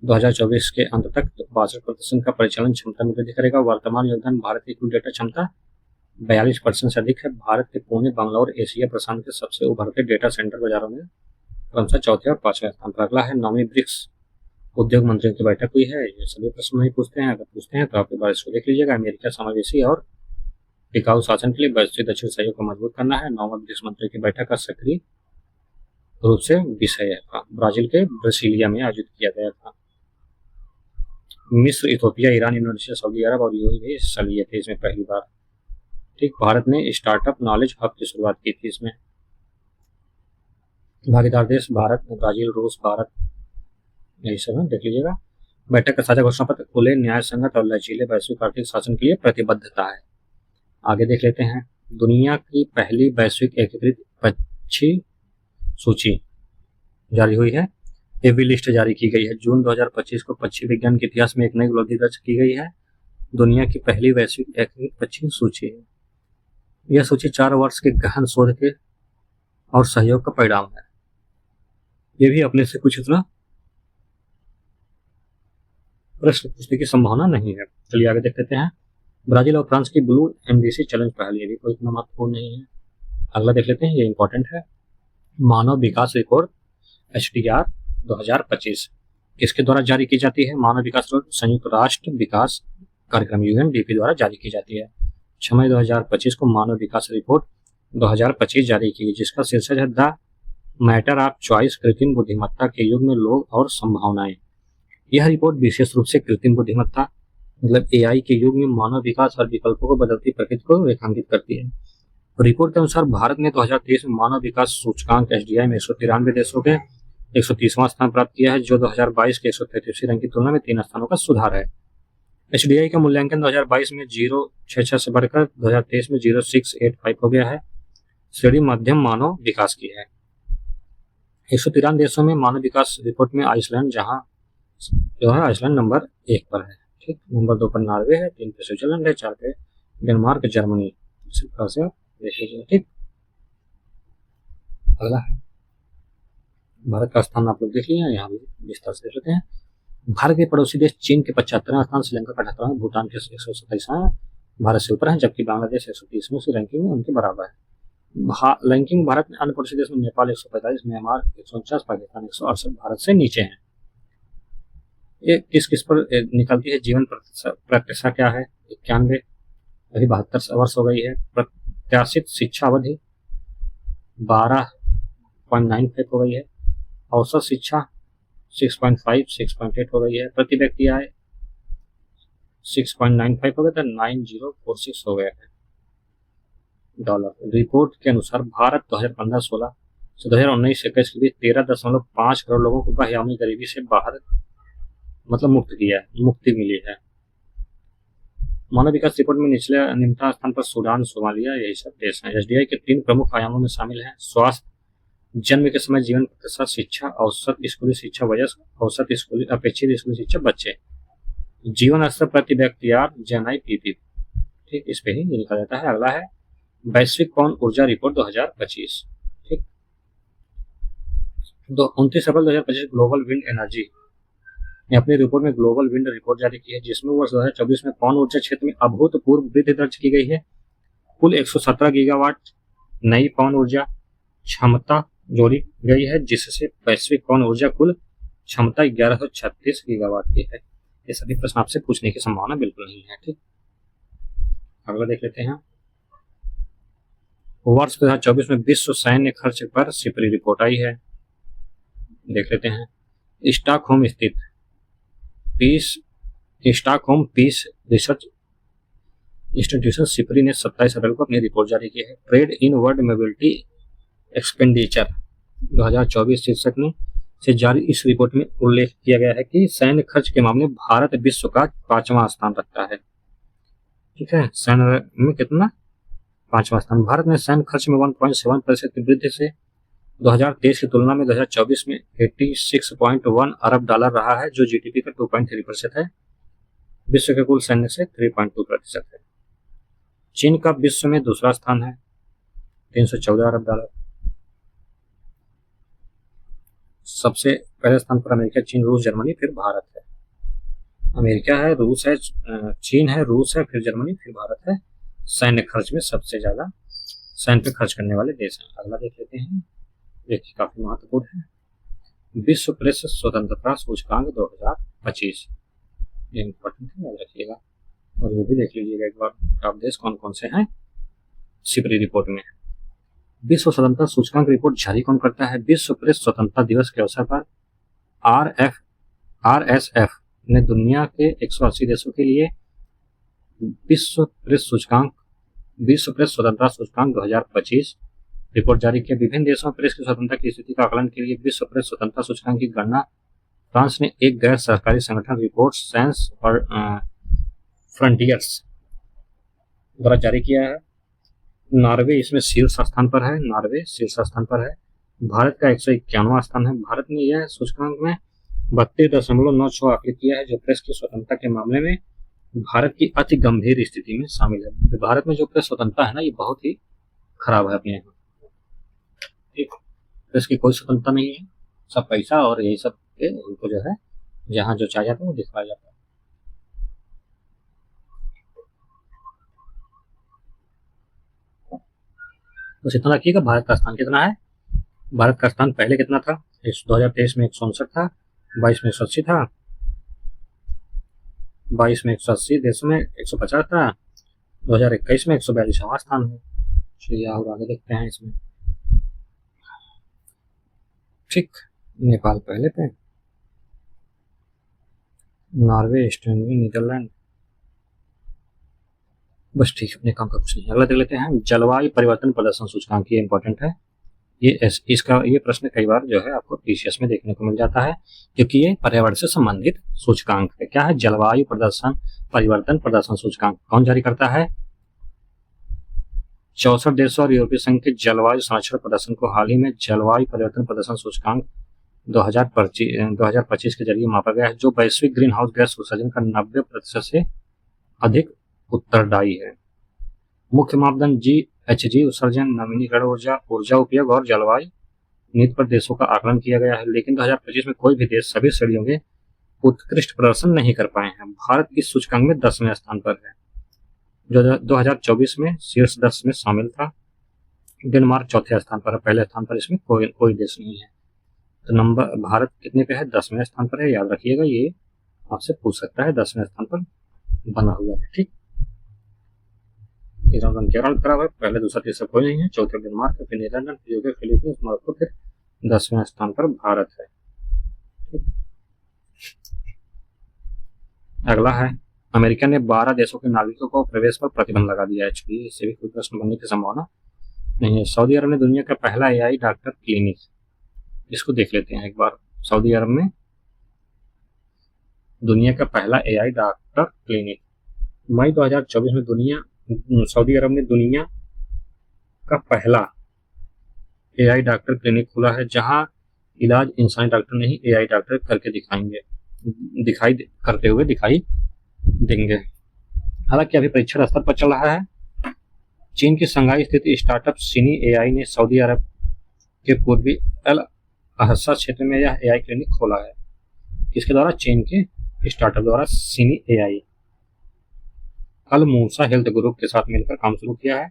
A: 2024 के अंत तक 62% का परिचालन क्षमता में वृद्धि करेगा। वर्तमान योगदान भारत की कुल डेटा क्षमता 42% से अधिक है। भारत के पुणे, बंगलौर एशिया प्रशांत के सबसे उभरते डेटा सेंटर बाजारों में क्रमशः 4थे और 5वें स्थान पर। अगला है 9वीं ब्रिक्स उद्योग मंत्रियों की बैठक हुई है। ये सभी प्रश्न नहीं पूछते हैं, अगर पूछते हैं तो आपके बारे इसको देख लीजिएगा। अमेरिका समावेशी और टिकाऊ शासन के लिए वैश्विक दक्षिण सहयोग को मजबूत करना है। 9वां ब्रिक्स मंत्रियों की बैठक का सक्रिय रूप से विषय था, ब्राजील के ब्रासिलिया में आयोजित किया गया था। मिस्र, इथोपिया, ईरान, इंडोनेशिया, सऊदी अरब और यूएई भी हिस्सा लिए थे इसमें पहली बार। ठीक, भारत ने स्टार्टअप नॉलेज हब की शुरुआत की थी इसमें। भागीदार देश भारत, ब्राजील, रूस, भारत, यही सब है, देख लीजिएगा। बैठक का साझा घोषणा पत्र खुले, न्याय संगत और लचीले वैश्विक आर्थिक शासन के लिए प्रतिबद्धता है। आगे देख लेते हैं। दुनिया की पहली वैश्विक एकीकृत पक्षी सूची जारी हुई है। एवी लिस्ट जारी की गई है। जून 2025 को पक्षी विज्ञान के इतिहास में एक नई उपलब्धि दर्ज की गई है। दुनिया की पहली वैश्विक एकीकृत पक्षी सूची है। यह सूची 4 वर्ष के गहन शोध के और सहयोग का परिणाम है। यह भी अपने से कुछ इतना प्रश्न पूछने की संभावना नहीं है। चलिए आगे देख लेते हैं। ब्राजील और फ्रांस की ब्लू एमडीसी चैलेंज पहल, ये भी कोई इतना महत्वपूर्ण नहीं है। अगला देख लेते हैं, ये इंपॉर्टेंट है। मानव विकास रिपोर्ट HDR 2025 किसके द्वारा जारी की जाती है? मानव विकास रिपोर्ट संयुक्त राष्ट्र विकास कार्यक्रम यूएनडीपी द्वारा जारी की जाती है। 6 मई 2025 को मानव विकास रिपोर्ट 2025 जारी की, जिसका शीर्षक है द मैटर ऑफ चॉइस, कृत्रिम बुद्धिमत्ता के युग में लोग और संभावनाएं। यह रिपोर्ट विशेष रूप से कृत्रिम बुद्धिमत्ता मतलब एआई के युग में मानव विकास और विकल्पों को बदलती प्रकृति को रेखांकित करती है। रिपोर्ट के अनुसार भारत ने 2023 में मानव विकास सूचकांक एसडीआई में 193 देशों के 130वां स्थान प्राप्त किया है, जो 2022 के 133 रैंक की तुलना में 3 स्थानों का सुधार है। एसडीआई का मूल्यांकन 2022 में 066 से बढ़कर 2023 में 0685 हो गया है। श्रेणी मध्यम मानव विकास की है। 193 देशों में मानव विकास रिपोर्ट में आइसलैंड आइसलैंड नंबर 1 पर है। ठीक, नंबर 2 पर नॉर्वे है, 3 पे स्विट्जरलैंड है, 4 पे डेनमार्क, जर्मनी। इसी प्रकार से देख लीजिए। ठीक, अगला है भारत का स्थान आप लोग देख लिए, यहाँ भी विस्तार से देख लेते हैं। भारत के पड़ोसी देश चीन के 75वां स्थान, श्रीलंका का 78वां, भूटान के 127वां भारत से ऊपर है, जबकि बांग्लादेश 130वें से रैंकिंग में उनके बराबर है। रैंकिंग भारत में अन्य पड़ोसी देश में नेपाल 145, म्यांमार 149, पाकिस्तान 168 भारत से नीचे हैं। ये किस पर निकलती है? जीवन प्रत्याशा क्या है? 91, अभी 72 वर्ष हो गई है। प्रत्याशित शिक्षा अवधि 12.95 हो गई है। औसत शिक्षा 6.5, 6.8 हो गई है। प्रति व्यक्ति आय 6.95 हो गया था, 9046 हो गया है डॉलर। रिपोर्ट के अनुसार भारत 2015-16 से 2019-21 के बीच 13.5 करोड़ लोगों को बाह्यामी गरीबी से बाहर मतलब मुक्ति मिली है। मानव विकास रिपोर्ट में निम्नता स्थान पर सूडान, सोमालिया, यही सब देश हैं। एसडीआई के 3 प्रमुख आयामों में शामिल हैं स्वास्थ्य, जन्म के समय जीवन प्रत्याशा, शिक्षा, औसत स्कूली शिक्षा वयस्क, औसत स्कूली अपेक्षित स्कूली शिक्षा बच्चे, जीवन स्तर प्रति व्यक्ति आर जीएनआईपीपी। ठीक, इस पे ही ये लिखा जाता है। अगला है वैश्विक पवन ऊर्जा रिपोर्ट 2025। ठीक, 29 अप्रैल 2025 ग्लोबल विंड एनर्जी ने अपनी रिपोर्ट में ग्लोबल विंड रिपोर्ट जारी की है, जिसमें वर्ष 2024 में पवन ऊर्जा क्षेत्र में अभूतपूर्व वृद्धि दर्ज की गई है। कुल 117 गीगावाट नई पवन ऊर्जा क्षमता जोड़ी गई है, जिससे वैश्विक पवन ऊर्जा कुल क्षमता 1136 गीगावाट की है। ये सभी प्रश्न आपसे पूछने की संभावना बिल्कुल नहीं है। ठीक, अगला देख लेते हैं। वर्ष 2024 में विश्व सैन्य खर्च पर सिपरी रिपोर्ट आई है, देख लेते हैं। Stockholm peace research institution SIPRI ने 27 अप्रैल को अपनी रिपोर्ट जारी की है। Trade in world mobility expenditure 2024 शीर्षक में से जारी इस रिपोर्ट में उल्लेख किया गया है कि सैन्य खर्च के मामले में भारत विश्व का 5वां स्थान रखता है। ठीक है, सैन्य में कितना? 5वां स्थान। भारत ने सैन्य खर्च में 1.7% की वृद्धि से 2023 की तुलना में 2024 में 86.1 अरब डॉलर रहा है, जो जीडीपी का 2.3% है। विश्व के कुल सैन्य से 3.2% है। चीन का विश्व में दूसरा स्थान है, 314 अरब डॉलर। सबसे पहले स्थान पर अमेरिका, चीन, रूस, जर्मनी, फिर भारत है। अमेरिका है, रूस है, चीन है, रूस है, फिर जर्मनी, फिर भारत है। सैन्य खर्च में सबसे ज्यादा सैन्य पे खर्च करने वाले देश हैं। अगला देख लेते हैं, देखिए काफी महत्वपूर्ण है। विश्व प्रेस स्वतंत्रता सूचकांक 2025, ये इंपॉर्टेंट है, याद रखिएगा। और ये भी देख लीजिएगा एक बार टॉप देश कौन कौन से हैं सिपरी रिपोर्ट में। विश्व स्वतंत्रता सूचकांक रिपोर्ट जारी कौन करता है? विश्व प्रेस स्वतंत्रता दिवस के अवसर पर आरएसएफ ने दुनिया के 180 देशों के लिए विश्व प्रेस स्वतंत्रता सूचकांक 2025 रिपोर्ट जारी किया। विभिन्न देशों में प्रेस की स्वतंत्रता की स्थिति का आकलन के लिए विश्व प्रेस स्वतंत्रता सूचकांक की गणना फ्रांस ने एक गैर सरकारी संगठन रिपोर्ट साइंस और फ्रंटियर्स द्वारा जारी किया है। नॉर्वे इसमें शीर्ष स्थान पर है। भारत का 151वां स्थान है। भारत ने यह सूचकांक में 32.96 आकलित किया है, जो प्रेस की स्वतंत्रता के मामले में भारत की अति गंभीर स्थिति में शामिल है। भारत में जो प्रेस स्वतंत्रता है ना, ये बहुत ही खराब है अपने यहाँ। ठीक, प्रेस की कोई स्वतंत्रता नहीं है, सब पैसा और यही सब के उनको जो है जहाँ जो चाह जाता है वो दिखाया जाता है। बस इतना रखिएगा। भारत का स्थान कितना है? भारत का स्थान पहले कितना था? 2023 में 159 था, 22 में 180 था, 22 में 180, देशों में 150 था, 2021 में 142वां स्थान है। चलिए और आगे देखते हैं इसमें। ठीक, नेपाल पहले पे, नॉर्वे, एस्टोनिया, नीदरलैंड, बस ठीक है, अपने काम का कुछ नहीं। अगला देख लेते हैं, जलवायु परिवर्तन प्रदर्शन सूचकांक। ये इंपॉर्टेंट है, इसका ये प्रश्न कई बार जो है आपको टीसीएस में देखने को मिल जाता है, क्योंकि ये पर्यावरण से संबंधित सूचकांक है। क्या है? जलवायु परिवर्तन प्रदर्शन सूचकांक। कौन जारी करता है? 64 देशों और यूरोपीय संघ के जलवायु संरक्षण प्रदर्शन को हाल ही में जलवायु परिवर्तन प्रदर्शन सूचकांक 2025 के जरिए मापा गया है, जो वैश्विक ग्रीन हाउस गैस उत्सर्जन का 90% से अधिक उत्तरदायी है। मुख्य मापदंड GHG उत्सर्जन, नवीनीकरण ऊर्जा उपयोग और जलवायु नीति पर देशों का आकलन किया गया है, लेकिन 2025 में कोई भी देश सभी श्रेणियों में उत्कृष्ट प्रदर्शन नहीं कर पाए हैं। भारत इस सूचकांक में 10वें स्थान पर है, जो 2024 में शीर्ष 10 में शामिल था। डेनमार्क चौथे स्थान पर है, पहले स्थान पर इसमें कोई देश नहीं है। तो नंबर भारत कितने पे है? 10वें स्थान पर है, याद रखिएगा, ये आपसे पूछ सकता है, 10वें स्थान पर बना हुआ है। ठीक, केरल खराब है, पहले दूसरा तीसरा कोई नहीं है, चौथे डेनमार्क, फिर नीदरलैंड, फिर यूके, फिलीपींस, मोरक्को, फिर 10वें स्थान पर भारत है। अगला है, अमेरिका ने 12 देशों के नागरिकों को प्रवेश पर प्रतिबंध लगा दिया है। चलिए, इससे भी कोई प्रश्न बनने की संभावना नहीं है। सऊदी अरब ने दुनिया का पहला AI डॉक्टर क्लिनिक, इसको देख लेते हैं एक बार। सऊदी अरब में दुनिया का पहला AI डॉक्टर क्लिनिक, मई 2024 में सऊदी अरब ने दुनिया का पहला AI डॉक्टर क्लिनिक खोला है, जहां इलाज इंसानी डॉक्टर नहीं AI डॉक्टर करते हुए दिखाई देंगे। हालांकि अभी परीक्षण स्तर पर चल रहा है। चीन की शंघाई स्थित स्टार्टअप सिनी AI ने सऊदी अरब के पूर्वी अल अहसा क्षेत्र में यह AI क्लिनिक खोला है। इसके द्वारा चीन के स्टार्टअप द्वारा सिनी AI अल मूसा हेल्थ ग्रुप के साथ मिलकर काम शुरू किया है।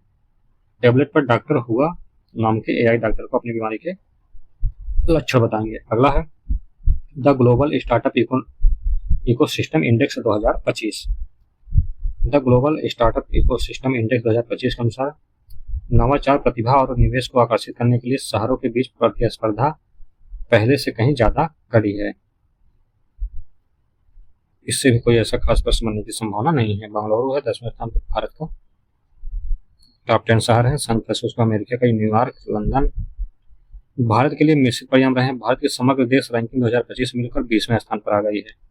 A: टेबलेट पर डॉक्टर हुआ नाम के AI डॉक्टर को अपनी बीमारी के लक्षण बताएंगे। अगला है the global startup ecosystem index 2025। The global startup ecosystem index 2025 के अनुसार नवाचार, प्रतिभा और निवेश को आकर्षित करने के लिए शहरों के बीच प्रतिस्पर्धा पहले से कहीं ज्यादा कड़ी है। इससे भी कोई ऐसा खास प्रश्न बनने की संभावना नहीं है। बेंगलुरु है 10वें स्थान पर भारत का। टॉप 10 शहर है, सैन फ्रांसिस्को अमेरिका का, न्यूयॉर्क, लंदन भारत के लिए मिश्रित परिणाम रहे हैं। भारत के समग्र देश रैंकिंग 2025 मिलकर 20वें स्थान पर आ गई है।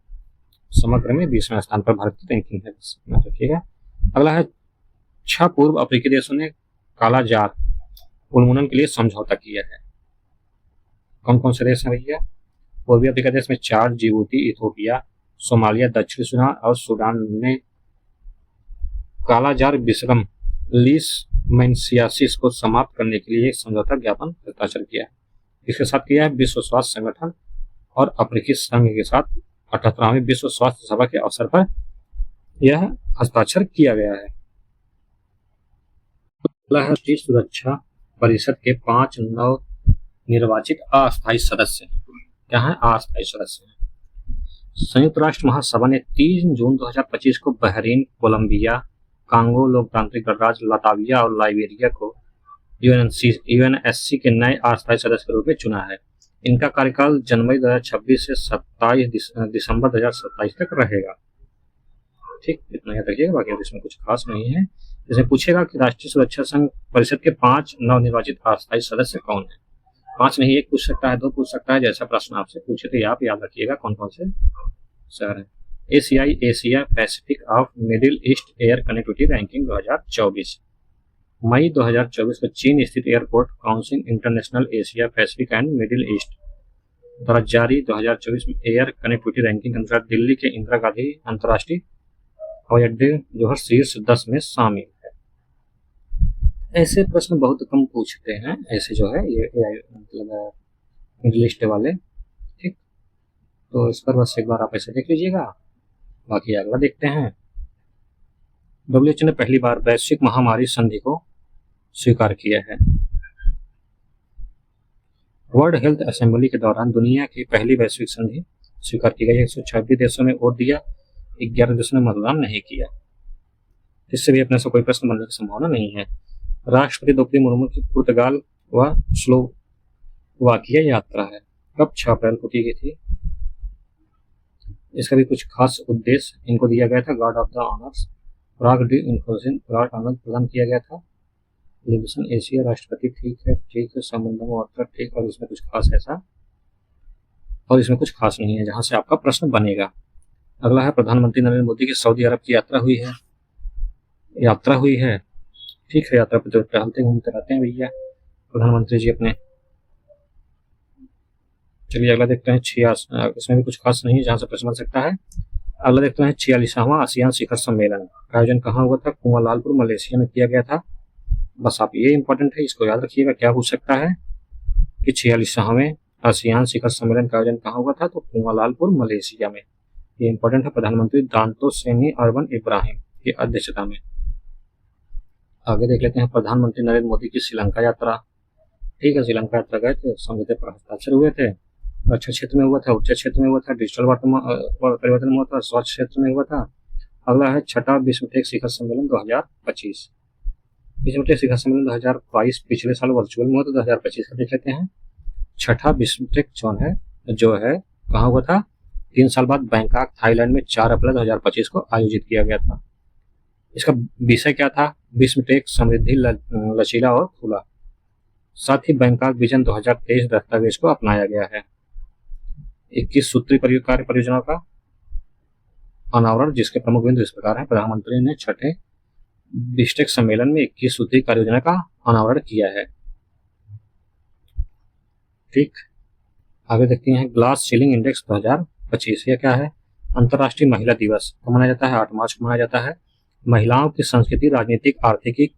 A: समग्र में 20वें स्थान पर भारत की रैंकिंग है, रखिएगा। अगला है 6 पूर्व अफ्रीकी देशों ने कालाजार उन्मूलन के लिए समझौता किया है। कौन कौन से देश हैं भैया? पूर्वी अफ्रीका देश में 4, जिबूती, इथोपिया, सोमालिया, दक्षिण सूडान और सूडान ने कालाजार विषम लीशमैनियासिस को समाप्त करने के लिए एक समझौता ज्ञापन हस्ताक्षर किया है। इसके साथ किया है विश्व स्वास्थ्य संगठन और अफ्रीकी संघ के साथ 78वें विश्व स्वास्थ्य सभा के अवसर पर यह हस्ताक्षर किया गया है। राष्ट्रीय सुरक्षा परिषद के 5 नव निर्वाचित अस्थायी सदस्य क्या है? अस्थायी सदस्य हैं। संयुक्त राष्ट्र महासभा ने 3 जून 2025 को बहरीन, कोलंबिया, कांगो लोकतांत्रिक गणराज्य, लातविया और लाइबेरिया को यूएनएससी के नए अस्थायी सदस्य के रूप में चुना है। इनका कार्यकाल जनवरी 2026 से 27 दिसंबर 2027 तक रहेगा। ठीक, इतना याद रखिएगा, बाकी इसमें कुछ खास नहीं है। जैसे पूछेगा कि राष्ट्रीय सुरक्षा संघ परिषद के 5 नवनिर्वाचित अस्थायी सदस्य कौन है? 5 नहीं, 1 पूछ सकता है, 2 पूछ सकता है। जैसा प्रश्न आपसे पूछे तो आप याद रखिएगा कौन कौन से शहर है। Asia Pacific of middle east air connectivity ranking 2024, मई 2024 को चीन स्थित airport council international Asia Pacific and middle east द्वारा जारी 2024 में एयर कनेक्टिविटी रैंकिंग के अनुसार दिल्ली के इंदिरा गांधी अंतर्राष्ट्रीय हवाई अड्डे जो है शीर्ष 10 में शामिल है। ऐसे प्रश्न बहुत कम पूछते हैं, ऐसे जो है ये मतलब मिडिल ईस्ट वाले। ठीक, तो इस पर बस एक बार आप ऐसे देख लीजिएगा, बाकी अगला देखते हैं। WHO ने पहली बार वैश्विक महामारी संधि को स्वीकार किया है। वर्ल्ड हेल्थ असेंबली के दौरान दुनिया की पहली वैश्विक संधि स्वीकार की गई। 126 देशों ने वोट दिया 11 देशों ने मतदान नहीं किया। इससे भी अपने से कोई प्रश्न बनने की संभावना नहीं है। राष्ट्रपति द्रौपदी मुर्मू की पुर्तगाल व स्लोवाकिया यात्रा है, कब? 6 अप्रैल को की गई थी। इसका भी कुछ खास उद्देश्य इनको दिया गया था। गार्ड ऑफ द ऑनर्स, प्राग डी इन्फोसिन गार्ड ऑनर प्रदान किया गया था। लिबसन एशिया राष्ट्रपति, ठीक है, संबंधों में उत्तर, ठीक। और इसमें कुछ खास ऐसा और इसमें कुछ खास नहीं है जहां से आपका प्रश्न बनेगा। अगला है प्रधानमंत्री नरेंद्र मोदी की सऊदी अरब की यात्रा हुई है। ठीक है, यात्रा पर तो टहलते घूमते रहते हैं भैया प्रधानमंत्री जी अपने। चलिए अगला देखते हैं। इसमें भी कुछ खास नहीं है जहां से प्रश्न बन सकता है। अगला देखते हैं 46वां आसियान शिखर सम्मेलन का आयोजन कहाँ हुआ था? कुआलालंपुर मलेशिया में किया गया था। बस आप ये इंपॉर्टेंट है, इसको याद रखिएगा। क्या पूछ सकता है कि 46वें आसियान शिखर सम्मेलन का आयोजन कहाँ हुआ था? तो कुआलालंपुर मलेशिया में। ये इंपॉर्टेंट है। प्रधानमंत्री दांतो सेनी अरबन इब्राहिम की अध्यक्षता में। आगे देख लेते हैं प्रधानमंत्री नरेंद्र मोदी की श्रीलंका यात्रा। ठीक है, श्रीलंका यात्रा गए थे, समझौते पर हस्ताक्षर हुए थे। रक्षा क्षेत्र में हुआ था, ऊर्जा क्षेत्र में हुआ था, डिजिटल परिवर्तन में हुआ था, स्वास्थ्य क्षेत्र में हुआ था। अगला है छठा विश्व टेक शिखर सम्मेलन 2025। विश्व टेक शिखर सम्मेलन 2022 पिछले साल वर्चुअल में हुआ था, 2025 का देख लेते हैं। छठा विश्व टेक जो है कहाँ हुआ था? 3 साल बाद बैंकॉक थाईलैंड में 4 अप्रैल 2025 को आयोजित किया गया था। इसका विषय क्या था? विश्व टेक समृद्धि, लचीला और खुला। साथ ही बैंकॉक विजन 2023 दस्तावेज को अपनाया गया है। 21 सूत्री कार्य परियोजना का अनावरण, जिसके प्रमुख बिंदु इस प्रकार है। प्रधानमंत्री ने छठे बिस्टेक सम्मेलन में 21 सूत्री कार्य योजना का अनावरण किया है। ठीक, आगे देखते हैं ग्लास सीलिंग इंडेक्स 2025। यह क्या है? अंतर्राष्ट्रीय महिला दिवस कब मनाया जाता है? 8 मार्च को मनाया जाता है। महिलाओं की संस्कृति, राजनीतिक, आर्थिक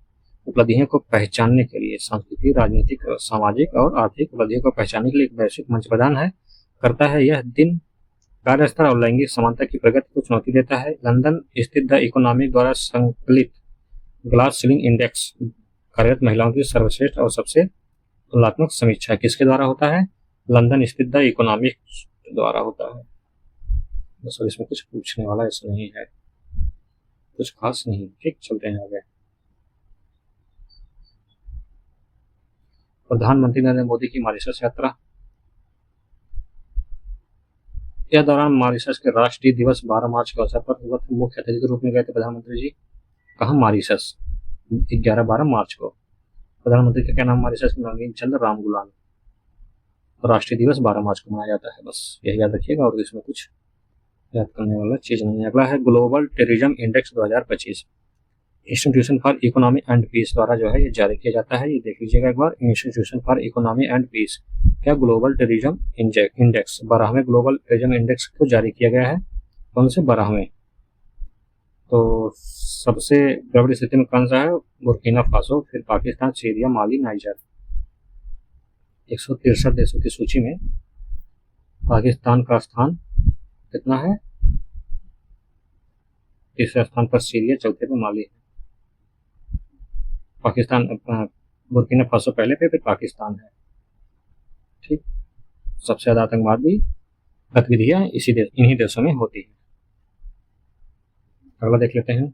A: उपलब्धियों को पहचानने के लिए, संस्कृति, राजनीतिक, सामाजिक और आर्थिक उपलब्धियों को पहचानने के लिए एक वैश्विक मंच प्रदान करता है। यह दिन कार्य स्तर और लैंगिक समानता की प्रगति को चुनौती देता है। लंदन स्थित द इकोनॉमिक द्वारा संकलित ग्लास सीलिंग इंडेक्स कार्यरत महिलाओं की सर्वश्रेष्ठ और सबसे तुलनात्मक समीक्षा किसके द्वारा होता है? लंदन स्थित द इकोनॉमिक द्वारा होता है। बस इसमें कुछ पूछने वाला ऐसा नहीं है, कुछ खास नहीं। ठीक, चलते हैं आगे। प्रधानमंत्री नरेंद्र मोदी की मॉरिशस यात्रा। यह दौरान मॉरिशस के राष्ट्रीय दिवस 12 मार्च के अवसर पर हुआ था। मुख्य अतिथि के रूप में गए थे प्रधानमंत्री जी। कहाँ? मॉरिशस। 11-12 मार्च को। प्रधानमंत्री का क्या नाम? मॉरिशस के नवीन चंद्र रामगुलाल। राष्ट्रीय दिवस 12 मार्च को मनाया जाता है। बस यही याद रखिएगा और इसमें कुछ याद करने वाला चीज नहीं है। अगला है global terrorism index 2025। Institution for economy and peace द्वारा जो है ये जारी किया जाता है। ये देख लीजिएगा एक बार। Institution for economy and peace क्या ग्लोबल टेररिज्म इंडेक्स 12वें ग्लोबल टेररिज्म इंडेक्स को जारी किया गया है। कौन से? 12वें। तो सबसे गड़बड़ी स्थिति में कौन सा है? बुर्किना फासो, फिर पाकिस्तान, सीरिया, माली, नाइजर। 163 देशों की सूची में पाकिस्तान का स्थान कितना है? तीसरे स्थान पर सीरिया, चौथे पर माली है। पाकिस्तान, बुर्किना फासो पहले पे, फिर पाकिस्तान है। ठीक, सबसे ज्यादा आतंकवादी गतिविधियां इन्हीं देशों में होती है। अगला देख लेते हैं।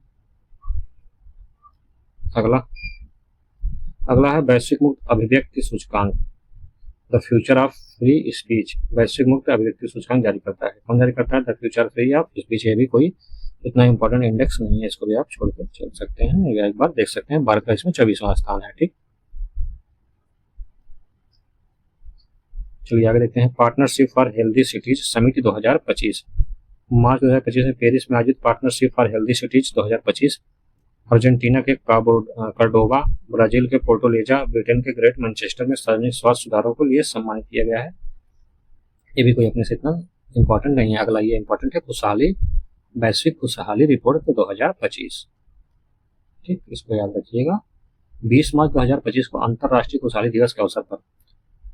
A: अगला है वैश्विक मुक्त अभिव्यक्ति सूचकांक, the future of free speech. वैश्विक मुक्त अभिव्यक्ति सूचकांक जारी करता है। कौन जारी करता है? The future free of speech. ये भी कोई इतना इंपॉर्टेंट इंडेक्स नहीं है, इसको भी आप छोड़कर चल सकते हैं या एक बार देख सकते हैं। भारत का इसमें 24वां स्थान है। ठीक, चलिए आगे देखते हैं। Partnership for healthy cities summit 2025। मार्च 2025 में पेरिस में आयोजित partnership for healthy cities 2025 Argentina के कार्डोवा, ब्राजील के पोर्टोलेजा, ब्रिटेन के ग्रेट मैनचेस्टर में सार्वजनिक स्वास्थ्य सुधारों को लिए सम्मानित किया गया है। ये भी कोई अपने से इतना इंपॉर्टेंट नहीं है। अगला ये इंपॉर्टेंट है खुशहाली, वैश्विक खुशहाली रिपोर्ट 2025। ठीक, इसको याद रखिएगा। 20 मार्च 2025 को अंतर्राष्ट्रीय खुशहाली दिवस के अवसर पर,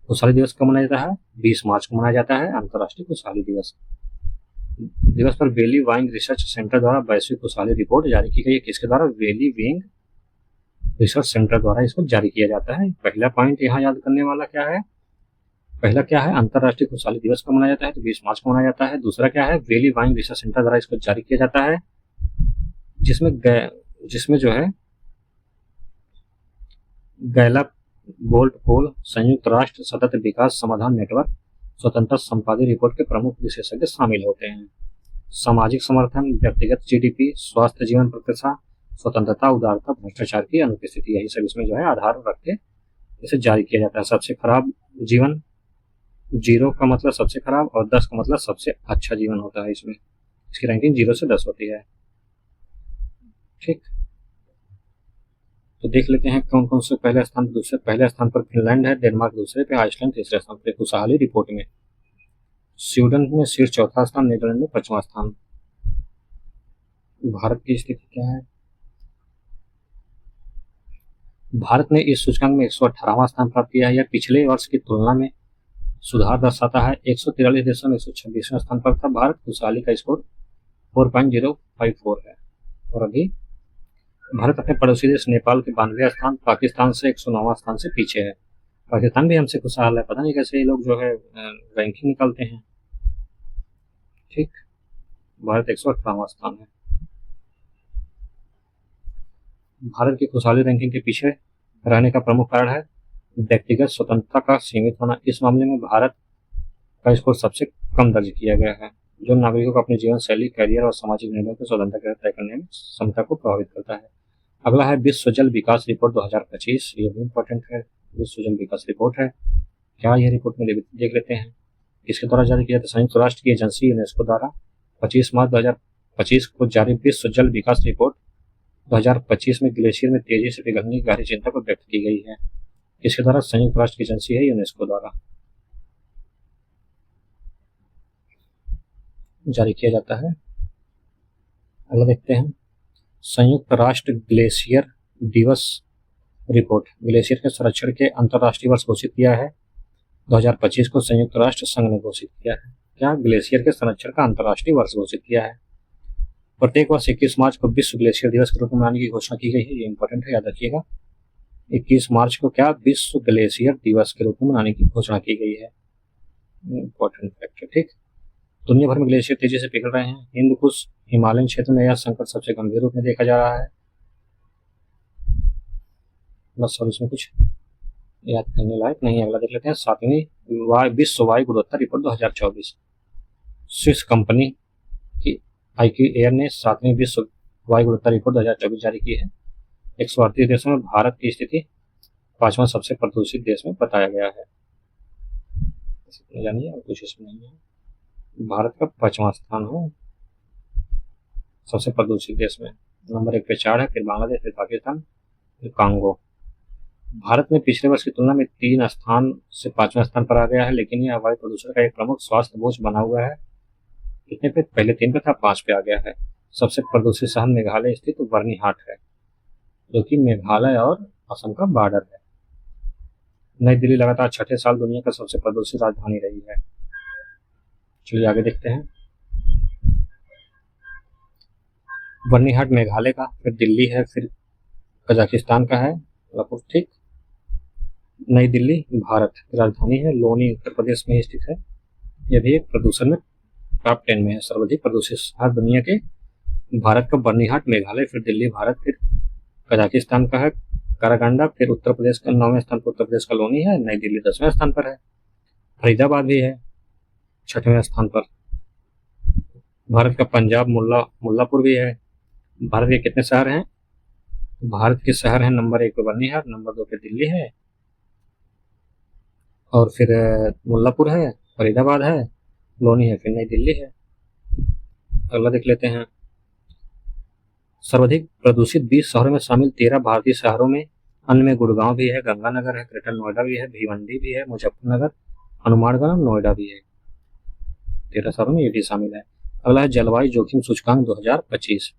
A: खुशहाली दिवस कब मनाया जाता है? 20 मार्च को मनाया जाता है अंतर्राष्ट्रीय खुशहाली दिवस पर वेली वाइंग रिसर्च सेंटर द्वारा वैश्विक खुशहाली रिपोर्ट जारी की गई है। किसके द्वारा? वेली विंग रिसर्च सेंटर द्वारा इसको जारी किया जाता है। पहला पॉइंट यहाँ याद करने वाला क्या है पहला क्या है, अंतर्राष्ट्रीय खुशहाली दिवस कब मनाया जाता है, तो 20 मार्च को मनाया जाता है। दूसरा क्या है, वेली वाइन रिसर्च सेंटर द्वारा इसको जारी किया जाता है, जिसमें जो है गैला बोल्ट पोल, संयुक्त राष्ट्र सतत विकास समाधान नेटवर्क, स्वतंत्रता संपादित रिपोर्ट के प्रमुख विशेषज्ञ शामिल होते हैं। सामाजिक समर्थन, व्यक्तिगत जीडीपी, स्वास्थ्य जीवन प्रत्याशा, स्वतंत्रता, उदारता, भ्रष्टाचार की अनुपस्थिति, यही सब इसमें जो है आधार रख के इसे जारी किया जाता है। सबसे खराब जीवन, 0 का मतलब सबसे खराब और 10 का मतलब सबसे अच्छा जीवन होता है। इसमें इसकी रैंकिंग 0 से 10 होती है। ठीक, तो देख लेते हैं कौन कौन से पहले स्थान पर, दूसरे पहले स्थान पर फिनलैंड है, डेनमार्क दूसरे पे, आइसलैंड तीसरे स्थान पर खुशहाली रिपोर्ट में। स्वीडन में शीर्ष चौथा स्थान, नीदरलैंड में 5वां स्थान। भारत की स्थिति क्या है, भारत ने इस सूचकांक में 118वां स्थान प्राप्त किया है। यह पिछले वर्ष की तुलना में सुधार दर्शाता है। 143 देशों में 126वां स्थान पर था भारत। खुशहाली का स्कोर 4.054 है। और अभी भारत अपने पड़ोसी देश नेपाल के 92वें स्थान, पाकिस्तान से 109वां स्थान से पीछे है। पाकिस्तान भी हमसे खुशहाल है, पता नहीं कैसे ये लोग जो है रैंकिंग निकालते हैं। ठीक, भारत 118वां स्थान है। भारत की खुशहाली रैंकिंग के पीछे रहने का प्रमुख कारण है व्यक्तिगत स्वतंत्रता का सीमित होना। इस मामले में भारत का स्कोर सबसे कम दर्ज किया गया है, जो नागरिकों को अपनी जीवन शैली, करियर और सामाजिक निर्णयों को स्वतंत्रता तय करने में क्षमता को प्रभावित करता है। अगला है विश्व जल विकास रिपोर्ट 2025। ये भी इम्पोर्टेंट है, विश्व जल विकास रिपोर्ट है। क्या यह रिपोर्ट में देख लेते हैं, किसके द्वारा जारी किया था। संयुक्त राष्ट्र की एजेंसी यूनेस्को द्वारा 25 मार्च 2025 को जारी विश्व जल विकास रिपोर्ट 2025 में ग्लेशियर में तेजी से पिघलने की गहरी चिंता को व्यक्त की गई है। इसके द्वारा संयुक्त राष्ट्र की एजेंसी है यूनेस्को द्वारा जारी किया जाता है। अगला देखते हैं, संयुक्त राष्ट्र ग्लेशियर दिवस रिपोर्ट। ग्लेशियर के संरक्षण के अंतर्राष्ट्रीय वर्ष घोषित किया है। 2025 को संयुक्त राष्ट्र संघ ने घोषित किया है। क्या, ग्लेशियर के संरक्षण का अंतर्राष्ट्रीय वर्ष घोषित किया है। प्रत्येक वर्ष 21 मार्च को विश्व ग्लेशियर दिवस के रूप में मनाने की घोषणा की गई है। ये इंपॉर्टेंट है, याद रखिएगा। 21 मार्च को क्या, विश्व ग्लेशियर दिवस के रूप में मनाने की घोषणा की गई है। इंपॉर्टेंट फैक्ट है। ठीक, दुनिया भर में ग्लेशियर तेजी से पिघल रहे हैं। हिंद कुश हिमालयन क्षेत्र में यह संकट सबसे गंभीर रूप में देखा जा रहा है। बस, और इसमें कुछ याद करने लायक नहीं है। अगला देख लेते हैं, 7वीं विश्व वायु गुणवत्ता रिपोर्ट 2024। स्विस कंपनी की IQ एयर ने 7वीं विश्व वायु गुणवत्ता रिपोर्ट 2024 जारी की है। 138 देशों में भारत की स्थिति 5वां सबसे प्रदूषित देश में बताया गया है। जानिए, और कुछ इसमें नहीं है। भारत का 5वां स्थान है सबसे प्रदूषित देश में। नंबर 1 पे 4 है, फिर बांग्लादेश, फिर पाकिस्तान, फिर कांगो। भारत में पिछले वर्ष की तुलना में 3 स्थान से 5वां स्थान पर आ गया है, लेकिन यह वायु प्रदूषण का एक प्रमुख स्वास्थ्य बोझ बना हुआ है। कितने पे, पहले 3 पे था, 5 पे आ गया है। सबसे प्रदूषित शहर मेघालय स्थित बर्नीहाट है, जो कि मेघालय और असम का बॉर्डर है। नई दिल्ली लगातार 6ठे साल दुनिया का सबसे प्रदूषित राजधानी रही है। चलिए आगे देखते हैं। बर्नीहाट मेघालय का, फिर दिल्ली है, फिर कजाकिस्तान का है। ठीक, नई दिल्ली भारत की राजधानी है। लोनी उत्तर प्रदेश में स्थित है। यह भी एक प्रदूषण में टॉप 10 में है, सर्वाधिक प्रदूषित शहर दुनिया के। भारत का बर्नीहाट मेघालय, फिर दिल्ली भारत, फिर कजाकिस्तान का है काराकांडा, फिर उत्तर प्रदेश का 9वें स्थान पर उत्तर प्रदेश का लोनी है। नई दिल्ली 10वें स्थान पर है। फरीदाबाद भी है 6वें स्थान पर। भारत का पंजाब मुल्लापुर भी है। भारत के कितने शहर हैं, भारत के शहर हैं नंबर 1 पे बर्नीहाट, नंबर 2 पे दिल्ली है, और फिर मुल्लापुर है, फरीदाबाद है, लोनी है, फिर नई दिल्ली है। अगला देख लेते हैं, सर्वाधिक प्रदूषित 20 शहरों में शामिल 13 भारतीय शहरों में, अन्य में गुड़गांव भी है, गंगानगर है, ग्रेटर नोएडा भी है, भिवंडी भी है, मुजफ्फरनगर, हनुमानगढ़, नोएडा भी है। 13 शहरों में ये भी शामिल है। अगला है जलवायु जोखिम सूचकांक 2025।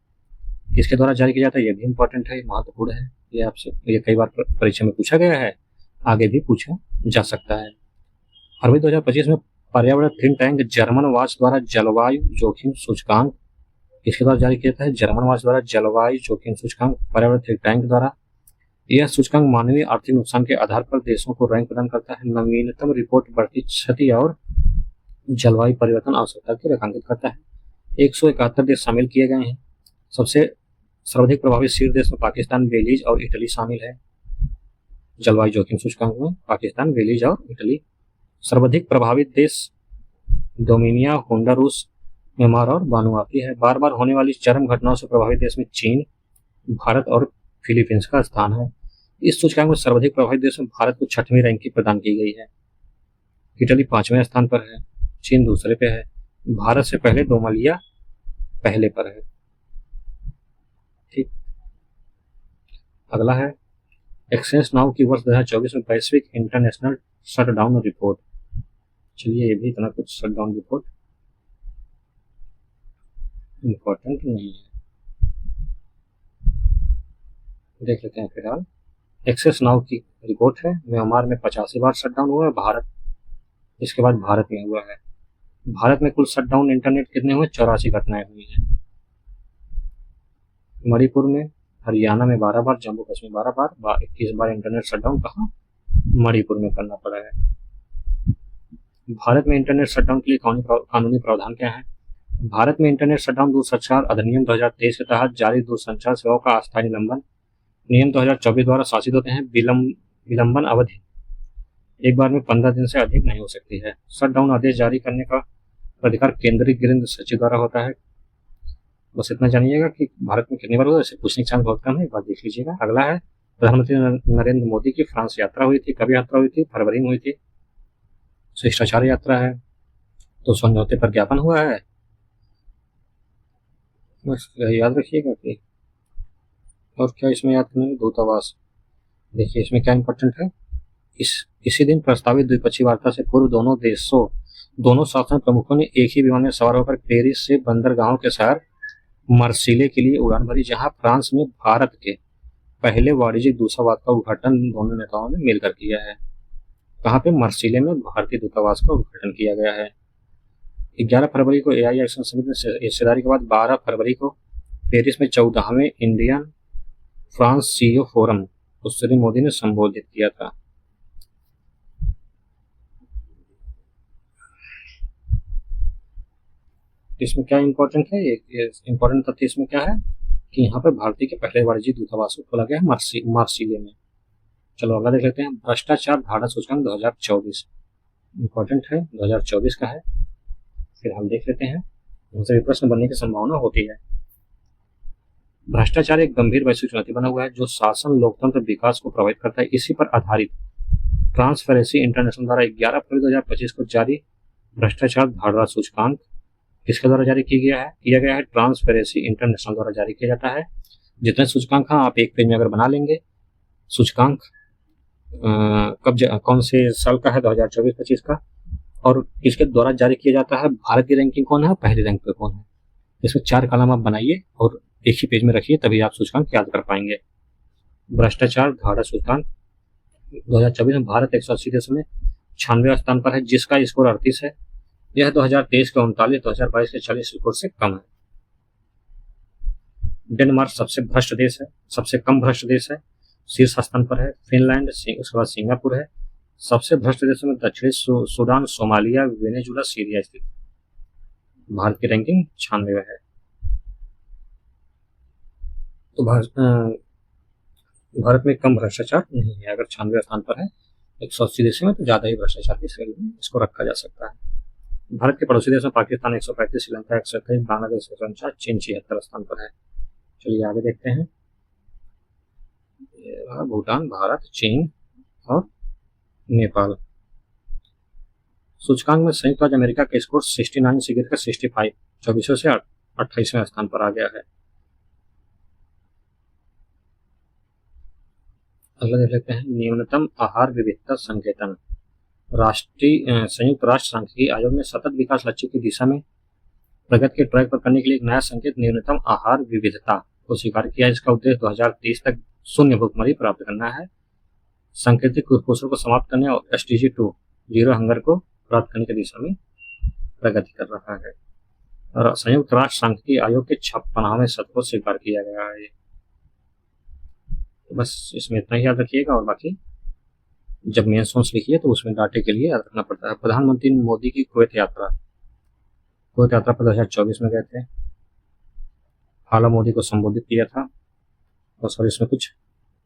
A: किसके द्वारा जारी किया जाता है, ये भी इंपॉर्टेंट है, महत्वपूर्ण है। ये आपसे ये कई बार परीक्षा में पूछा गया है, आगे भी पूछा जा सकता है। फरवरी 2025 में पर्यावरण थिंक टैंक जर्मन वॉच द्वारा जलवायु जोखिम सूचकांक किसके द्वारा जारी किया जाता है, जर्मन वॉच द्वारा जलवायु जोखिम सूचकांक पर्यावरण थिंक टैंक द्वारा यह सूचकांक मानवीय आर्थिक नुकसान के आधार पर देशों को रैंक प्रदान करता है। नवीनतम रिपोर्ट बढ़ती क्षति और जलवायु परिवर्तन आवश्यकता को रेखांकित करता है। 171 देश शामिल किए गए हैं। सबसे सर्वाधिक प्रभावित शीर्ष देश में पाकिस्तान, बेलीज और इटली शामिल है। जलवायु जोखिम सूचकांक में पाकिस्तान, बेलीज और इटली। सर्वाधिक प्रभावित देश डोमिनिया, होंडुरास, म्यांमार और वानुआतु है। बार बार होने वाली चरम घटनाओं से प्रभावित देश में चीन, भारत और फिलीपींस का स्थान है। इस सूचकांक में सर्वाधिक प्रभावित देश में भारत को 6वीं रैंकिंग प्रदान की गई है। इटली 5वें स्थान पर है, चीन दूसरे पे है, भारत से पहले डोमालिया पहले पर है। ठीक, अगला है एक्सेस नाउ की वर्ष 2024 में वैश्विक इंटरनेशनल शटडाउन रिपोर्ट। चलिए, ये भी इतना कुछ शटडाउन रिपोर्ट इम्पोर्टेंट नहीं है, देख लेते हैं फिलहाल। एक्सेस नाउ की रिपोर्ट है, म्यांमार में 85 बार शटडाउन हुआ है, भारत इसके बाद भारत में हुआ है। भारत में कुल शटडाउन इंटरनेट कितने हुए? 84 घटनाएं हुई हैं। मणिपुर में, हरियाणा में 12 बार, जम्मू कश्मीर 12 बार, 21 बार इंटरनेट शटडाउन कहाँ? मणिपुर में करना पड़ा है। भारत में इंटरनेट शटडाउन के लिए कानूनी प्रावधान क्या है? भारत में इंटरनेट शटडाउन दूरसंचार अधिनियम 2023 के तहत जारी दूरसंचार सेवाओं का अस्थायी निलंबन नियम 2024 द्वारा शासित होते हैं। विलंबन अवधि एक बार में 15 दिन से अधिक नहीं हो सकती है। शटडाउन आदेश जारी करने का अधिकार केंद्रीय गृह सचिव द्वारा होता है। बस इतना जानिएगा कि भारत में कितनी बार हुआ, इसे पूछने की चांस बहुत कम है, एक बार देख लीजिएगा। अगला है प्रधानमंत्री नरेंद्र मोदी की फ्रांस यात्रा हुई थी। कब यात्रा हुई थी? फरवरी में हुई थी। शिष्टाचार यात्रा है, तो समझौते पर ज्ञापन हुआ है। बस याद रखिएगा कि, और क्या इसमें याद करना है? दूतावास। देखिए इसमें क्या इंपॉर्टेंट है, इसी दिन प्रस्तावित द्विपक्षीय वार्ता से पूर्व दोनों शासन प्रमुखों ने एक ही विमान में सवार होकर पेरिस से बंदरगाहों के शहर मार्सिले के लिए उड़ान भरी, जहां फ्रांस में भारत के पहले वाणिज्यिक दूतावास का उद्घाटन दोनों नेताओं ने मिलकर किया है। कहाँ पे? मार्सिले में भारतीय दूतावास का उद्घाटन किया गया है। 11 फरवरी को एआई एक्शन समिट में हिस्सेदारी के बाद 12 फरवरी को पेरिस में 14वें इंडियन फ्रांस सीईओ फोरम को श्री मोदी ने संबोधित किया था। इसमें क्या इंपॉर्टेंट है? इंपॉर्टेंट तथ्य इसमें क्या है कि यहाँ पर भारतीय के पहले वाणिज्यिक दूतावास को खोला गया है मार्सिले में। चलो अगला देख लेते हैं। भ्रष्टाचार धारणा सूचकांक 2024 इंपॉर्टेंट है, 2024 का है। फिर हम देख लेते हैं, उनसे प्रश्न बनने की संभावना होती है। भ्रष्टाचार एक गंभीर वैश्विक चुनौती बना हुआ है जो शासन, लोकतंत्र, विकास को प्रभावित करता है। इसी पर आधारित ट्रांसपेरेंसी इंटरनेशनल द्वारा 11 फरवरी 2025 को जारी भ्रष्टाचार धारणा सूचकांक किसके द्वारा जारी किया गया है? ट्रांसपेरेंसी इंटरनेशनल द्वारा जारी किया जाता है। जितने सूचकांक हैं आप एक पेज में अगर बना लेंगे। सूचकांक कौन से साल का है? 2024-25 का। और किसके द्वारा जारी किया जाता है? भारत की रैंकिंग कौन है, पहली रैंक पे कौन है। इसमें 4 कॉलम आप बनाइए और एक ही पेज में रखिए, तभी आप सूचकांक याद कर पाएंगे। भ्रष्टाचार धारणा सूचकांक 2024 में भारत 180 देशों में 96वें स्थान पर है, जिसका स्कोर 38 है। यह 2023 के 39, 2022 के 40 स्कोर से कम है। डेनमार्क सबसे भ्रष्ट देश है, सबसे कम भ्रष्ट देश है, शीर्ष स्थान पर है। फिनलैंड, उसके बाद सिंगापुर है। सबसे भ्रष्ट देशों में दक्षिणी सूडान, सोमालिया, वेनेजुला, सीरिया स्थित। भारत की रैंकिंग 96 है। तो भारत में कम भ्रष्टाचार नहीं है। अगर 96 स्थान पर है 180 देशों में, तो ज्यादा ही भ्रष्टाचार की श्रेणी में इसको रखा जा सकता है। भारत के पड़ोसी देशों पाकिस्तान 135, श्रीलंका 121, बांग्लादेश 149, चीन 76 स्थान पर है। चलिए आगे देखते हैं। भूटान, भारत, चीन और नेपाल। सूचकांक में संयुक्त राज्य अमेरिका का स्कोर 69 से गिरकर 65, 24 से 28वें स्थान पर आ गया है। अगला देख लेते हैं। न्यूनतम आहार विविधता संकेतन। संयुक्त राष्ट्र सांख्यिकी आयोग ने सतत विकास लक्ष्य की दिशा में प्रगति के ट्रैक पर करने के लिए एक नया संकेत न्यूनतम आहार विविधता को स्वीकार किया। इसका उद्देश्य 2030 तक शून्य भूखमरी प्राप्त करना है, सांकेतिक कुपोषण को समाप्त करने और SDG 2 जीरो हंगर को प्राप्त करने की दिशा में प्रगति कर रहा है। और संयुक्त राष्ट्र सांख्यिकी आयोग के 56वें सत्र को स्वीकार किया गया है। तो बस इसमें इतना ही याद रखिएगा, और बाकी जब मेन सोर्स लिखिए तो उसमें डाटे के लिए याद रखना पड़ता है। प्रधानमंत्री मोदी की कुवैत यात्रा पर 2024 में गए थे, हाला मोदी को संबोधित किया था। और सॉरी, इसमें कुछ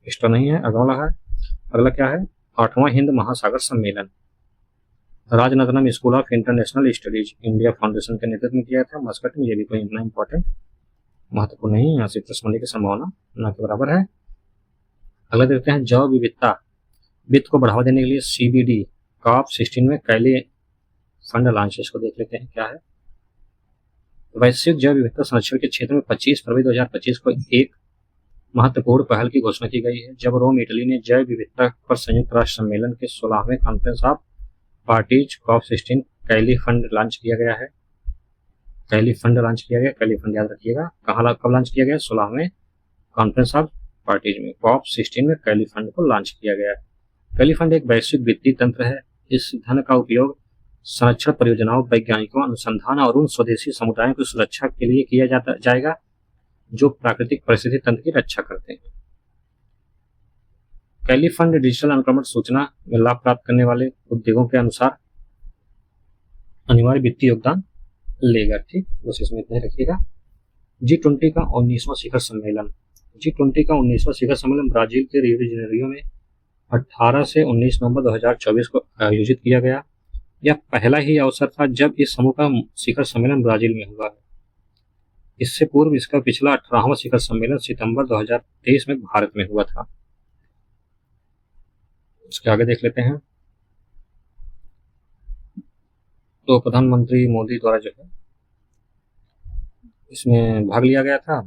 A: एक्स्ट्रा नहीं है। अगला क्या है, 8वां हिंद महासागर सम्मेलन Rajanagaram school of international studies India foundation के नेतृत्व में किया था मस्कट में। ये भी कोई इतना इंपॉर्टेंट महत्वपूर्ण नहीं है, यहाँ से प्रश्न बनने की संभावना न के बराबर है। अगला देखते हैं, जैव विविधता वित्त को बढ़ावा देने के लिए CBD COP16 में कैली फंड लॉन्च। इसको देख लेते हैं क्या है। वैश्विक जैव विविधता संरक्षण के क्षेत्र में 25 फरवरी 2025 को एक महत्वपूर्ण पहल की घोषणा की गई है, जब रोम इटली ने जैव विविधता पर संयुक्त राष्ट्र सम्मेलन के 16वें conference of parties COP16 Cali fund launch किया गया है। कैली फंड याद रखिएगा, कब लॉन्च किया गया, 16वें कॉन्फ्रेंस ऑफ पार्टीज में COP16 में कैली फंड को लॉन्च किया गया है। कैली फंड एक वैश्विक वित्तीय तंत्र है। इस धन का उपयोग संरक्षण परियोजनाओं, वैज्ञानिकों, अनुसंधान और उन स्वदेशी समुदायों की सुरक्षा के लिए किया जाएगा जो प्राकृतिक परिस्थिति तंत्र की रक्षा करते हैं। कैली फंड डिजिटल अनुक्रमण सूचना में लाभ प्राप्त करने वाले उद्योगों के अनुसार अनिवार्य वित्तीय योगदान लेगा। ठीक, बस इसमें इतना ही रखिएगा। G20 का 19वां शिखर सम्मेलन ब्राजील के रियो डी जेनेरियो में 18 से 19 नवंबर 2024 को आयोजित किया गया। यह पहला ही अवसर था जब इस समूह का शिखर सम्मेलन ब्राजील में हुआ है। इससे पूर्व इसका पिछला 18वां शिखर सम्मेलन सितंबर 2023 में भारत में हुआ था। इसके आगे देख लेते हैं। तो प्रधानमंत्री मोदी द्वारा जो है इसमें भाग लिया गया था।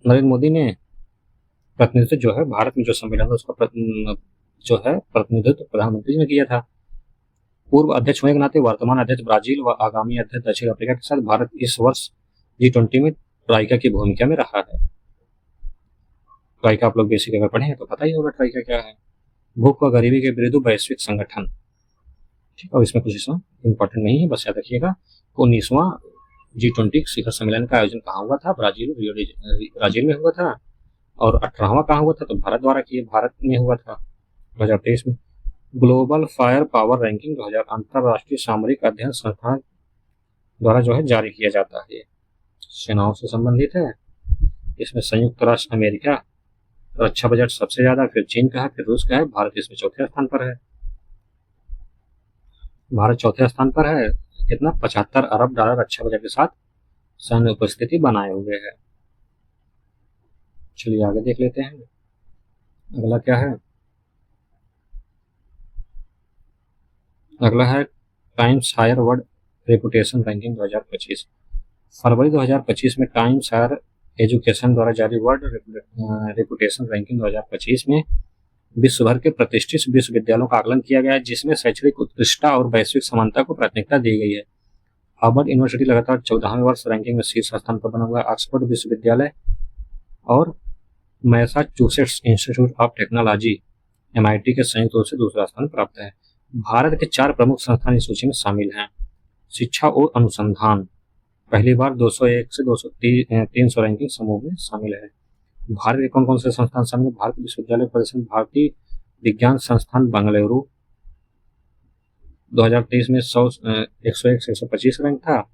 A: नरेंद्र मोदी ने प्रतिनिधित्व जो है भारत में जो सम्मेलन था उसका प्रतिनिधित्व प्रधानमंत्री ने किया था। पूर्व अध्यक्ष होने के नाते वर्तमान अध्यक्ष ब्राजील व आगामी अध्यक्ष दक्षिण अफ्रीका के साथ भारत इस वर्ष G20 में ट्राइका की भूमिका में रहा है। ट्राइका आप लोग बेसिक अगर पढ़े हैं तो पता ही होगा ट्राइका क्या है। भूख व गरीबी के विरुद्ध वैश्विक संगठन। ठीक है, और इसमें कुछ इंपॉर्टेंट नहीं है, बस याद रखिएगा। 19वां G20 शिखर सम्मेलन का आयोजन कहाँ हुआ था, ब्राजील में हुआ था। और 18वां कहाँ हुआ था, तो भारत में हुआ था 2023 में। ग्लोबल फायर पावर रैंकिंग 2000 अंतरराष्ट्रीय सामरिक अध्ययन संस्थान द्वारा जो है जारी किया जाता है। सेनाओं से संबंधित है। इसमें संयुक्त राष्ट्र अमेरिका रक्षा बजट सबसे ज्यादा, फिर चीन का है, फिर रूस का है। भारत इसमें चौथे स्थान पर है। भारत चौथे स्थान पर है। कितना, 75 अरब डॉलर रक्षा बजट के साथ सैन्य उपस्थिति बनाए हुए है। चलिए आगे देख लेते हैं। अगला क्या है, अगला है Times higher world reputation ranking 2025। फरवरी 2025 में टाइम्स हायर एजुकेशन द्वारा जारी वर्ल्ड रेपुटेशन रैंकिंग 2025 में विश्व भर के प्रतिष्ठित विश्वविद्यालयों का आकलन किया गया है, जिसमें शैक्षणिक उत्कृष्टता और वैश्विक समानता को प्राथमिकता दी गई है। हार्वर्ड यूनिवर्सिटी लगातार 14वें वर्ष रैंकिंग में शीर्ष स्थान पर बना हुआ है। ऑक्सफोर्ड विश्वविद्यालय और Massachusetts institute of technology MIT के संयुक्त रूप से दूसरा स्थान प्राप्त है। भारत के 4 प्रमुख संस्थान इस सूची में शामिल हैं। शिक्षा और अनुसंधान पहली बार 201 से 300 रैंकिंग समूह में शामिल है। भारत के कौन कौन से संस्थान शामिल है, भारत विश्वविद्यालय प्रदर्शन भारतीय विज्ञान संस्थान बेंगलुरु 2023 में 101 से 125 रैंक था,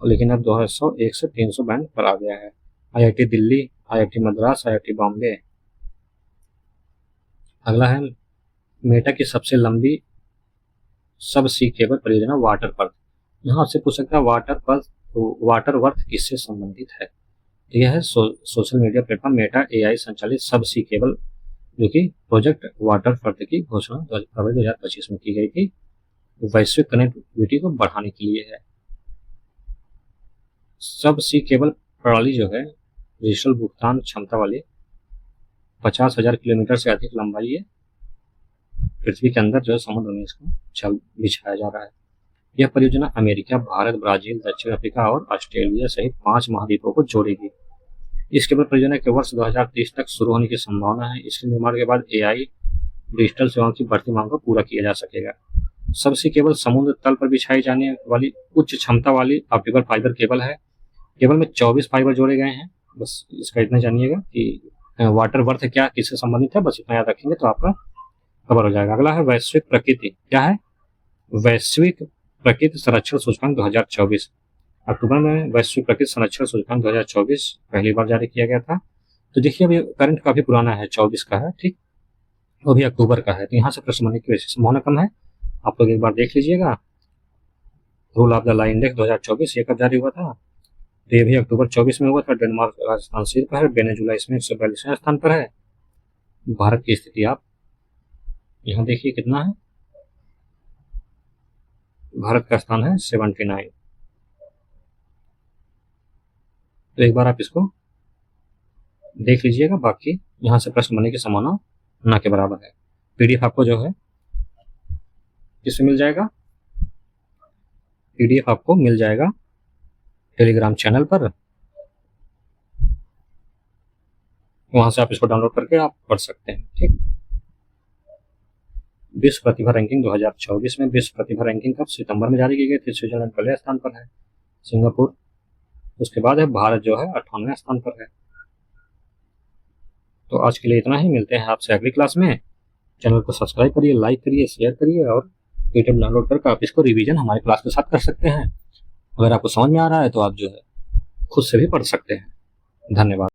A: लेकिन अब 201 से 300 बैंड पर आ गया है। IIT Delhi, IIT Madras, IIT Bombay. अगला है मेटा की सबसे लंबी सब सी केबल परियोजना वाटर पर्थ। यहाँ आपसे पूछ सकता है वाटर वर्थ किससे संबंधित है। तो यह है social media platform Meta AI संचालित सब सी केबल, जो कि प्रोजेक्ट वाटर वर्थ की घोषणा फरवरी 2025 में की गई थी, वैश्विक कनेक्टिविटी को बढ़ाने के लिए है। सब सी केबल प्रणाली जो है डिजिटल भुगतान क्षमता वाली 50,000 किलोमीटर से अधिक लंबाई है। पृथ्वी के अंदर जो है समुद्र में इसको जल बिछाया जा रहा है। यह परियोजना अमेरिका, भारत, ब्राजील, दक्षिण अफ्रीका और ऑस्ट्रेलिया सहित 5 महाद्वीपों को जोड़ेगी। इस केबल परियोजना के वर्ष 2030 तक शुरू होने की संभावना है। इसके निर्माण के बाद AI डिजिटल सेवाओं की बढ़ती मांग को पूरा किया जा सकेगा। सबसे केबल समुद्र तल पर बिछाई जाने वाली उच्च क्षमता वाली ऑप्टिकल फाइबर केबल है। केबल में 24 फाइबर जोड़े गए हैं। बस इसका इतना जानिएगा कि वाटर वर्थ क्या किससे संबंधित है, बस इतना याद रखेंगे तो आपका कवर हो जाएगा। अगला है वैश्विक प्रकृति, क्या है वैश्विक प्रकृति संरक्षण सूचकांक 2024। अक्टूबर में वैश्विक प्रकृति संरक्षण सूचकांक 2024 पहली बार जारी किया गया था। तो देखिए अभी करंट काफी पुराना है, 24 का है, ठीक, वो भी अक्टूबर का है, तो यहाँ से प्रश्न बनने की वैसी संभावना कम है। आप लोग एक बार देख लीजिएगा। Rule of the law index 2024 ये कब जारी हुआ था, तो ये भी अक्टूबर 24 में हुआ था। डेनमार्क राजस्थान शीर्ष पर है, वेनेजुला इसमें 142वें स्थान पर है। भारत की स्थिति आप यहाँ देखिए कितना है, भारत का स्थान है 79। तो एक बार आप इसको देख लीजिएगा, बाकी यहाँ से प्रश्न बनने की संभावना ना के बराबर है। पीडीएफ आपको जो है किसमें मिल जाएगा, पीडीएफ आपको मिल जाएगा टेलीग्राम चैनल पर, वहां से आप इसको डाउनलोड करके आप पढ़ सकते हैं, ठीक। विश्व प्रतिभा रैंकिंग 2024 में विश्व प्रतिभा रैंकिंग कब सितंबर में जारी की गई थी। स्विट्जरलैंड पहले स्थान पर है, सिंगापुर उसके बाद है, भारत जो है 58वें स्थान पर है। तो आज के लिए इतना ही, मिलते हैं आपसे अगली क्लास में। चैनल को सब्सक्राइब करिए, लाइक करिए, शेयर करिए और पीडीएफ डाउनलोड करके आप इसको रिवीजन हमारी क्लास के साथ कर सकते हैं। अगर आपको समझ में आ रहा है तो आप जो है खुद से भी पढ़ सकते हैं। धन्यवाद।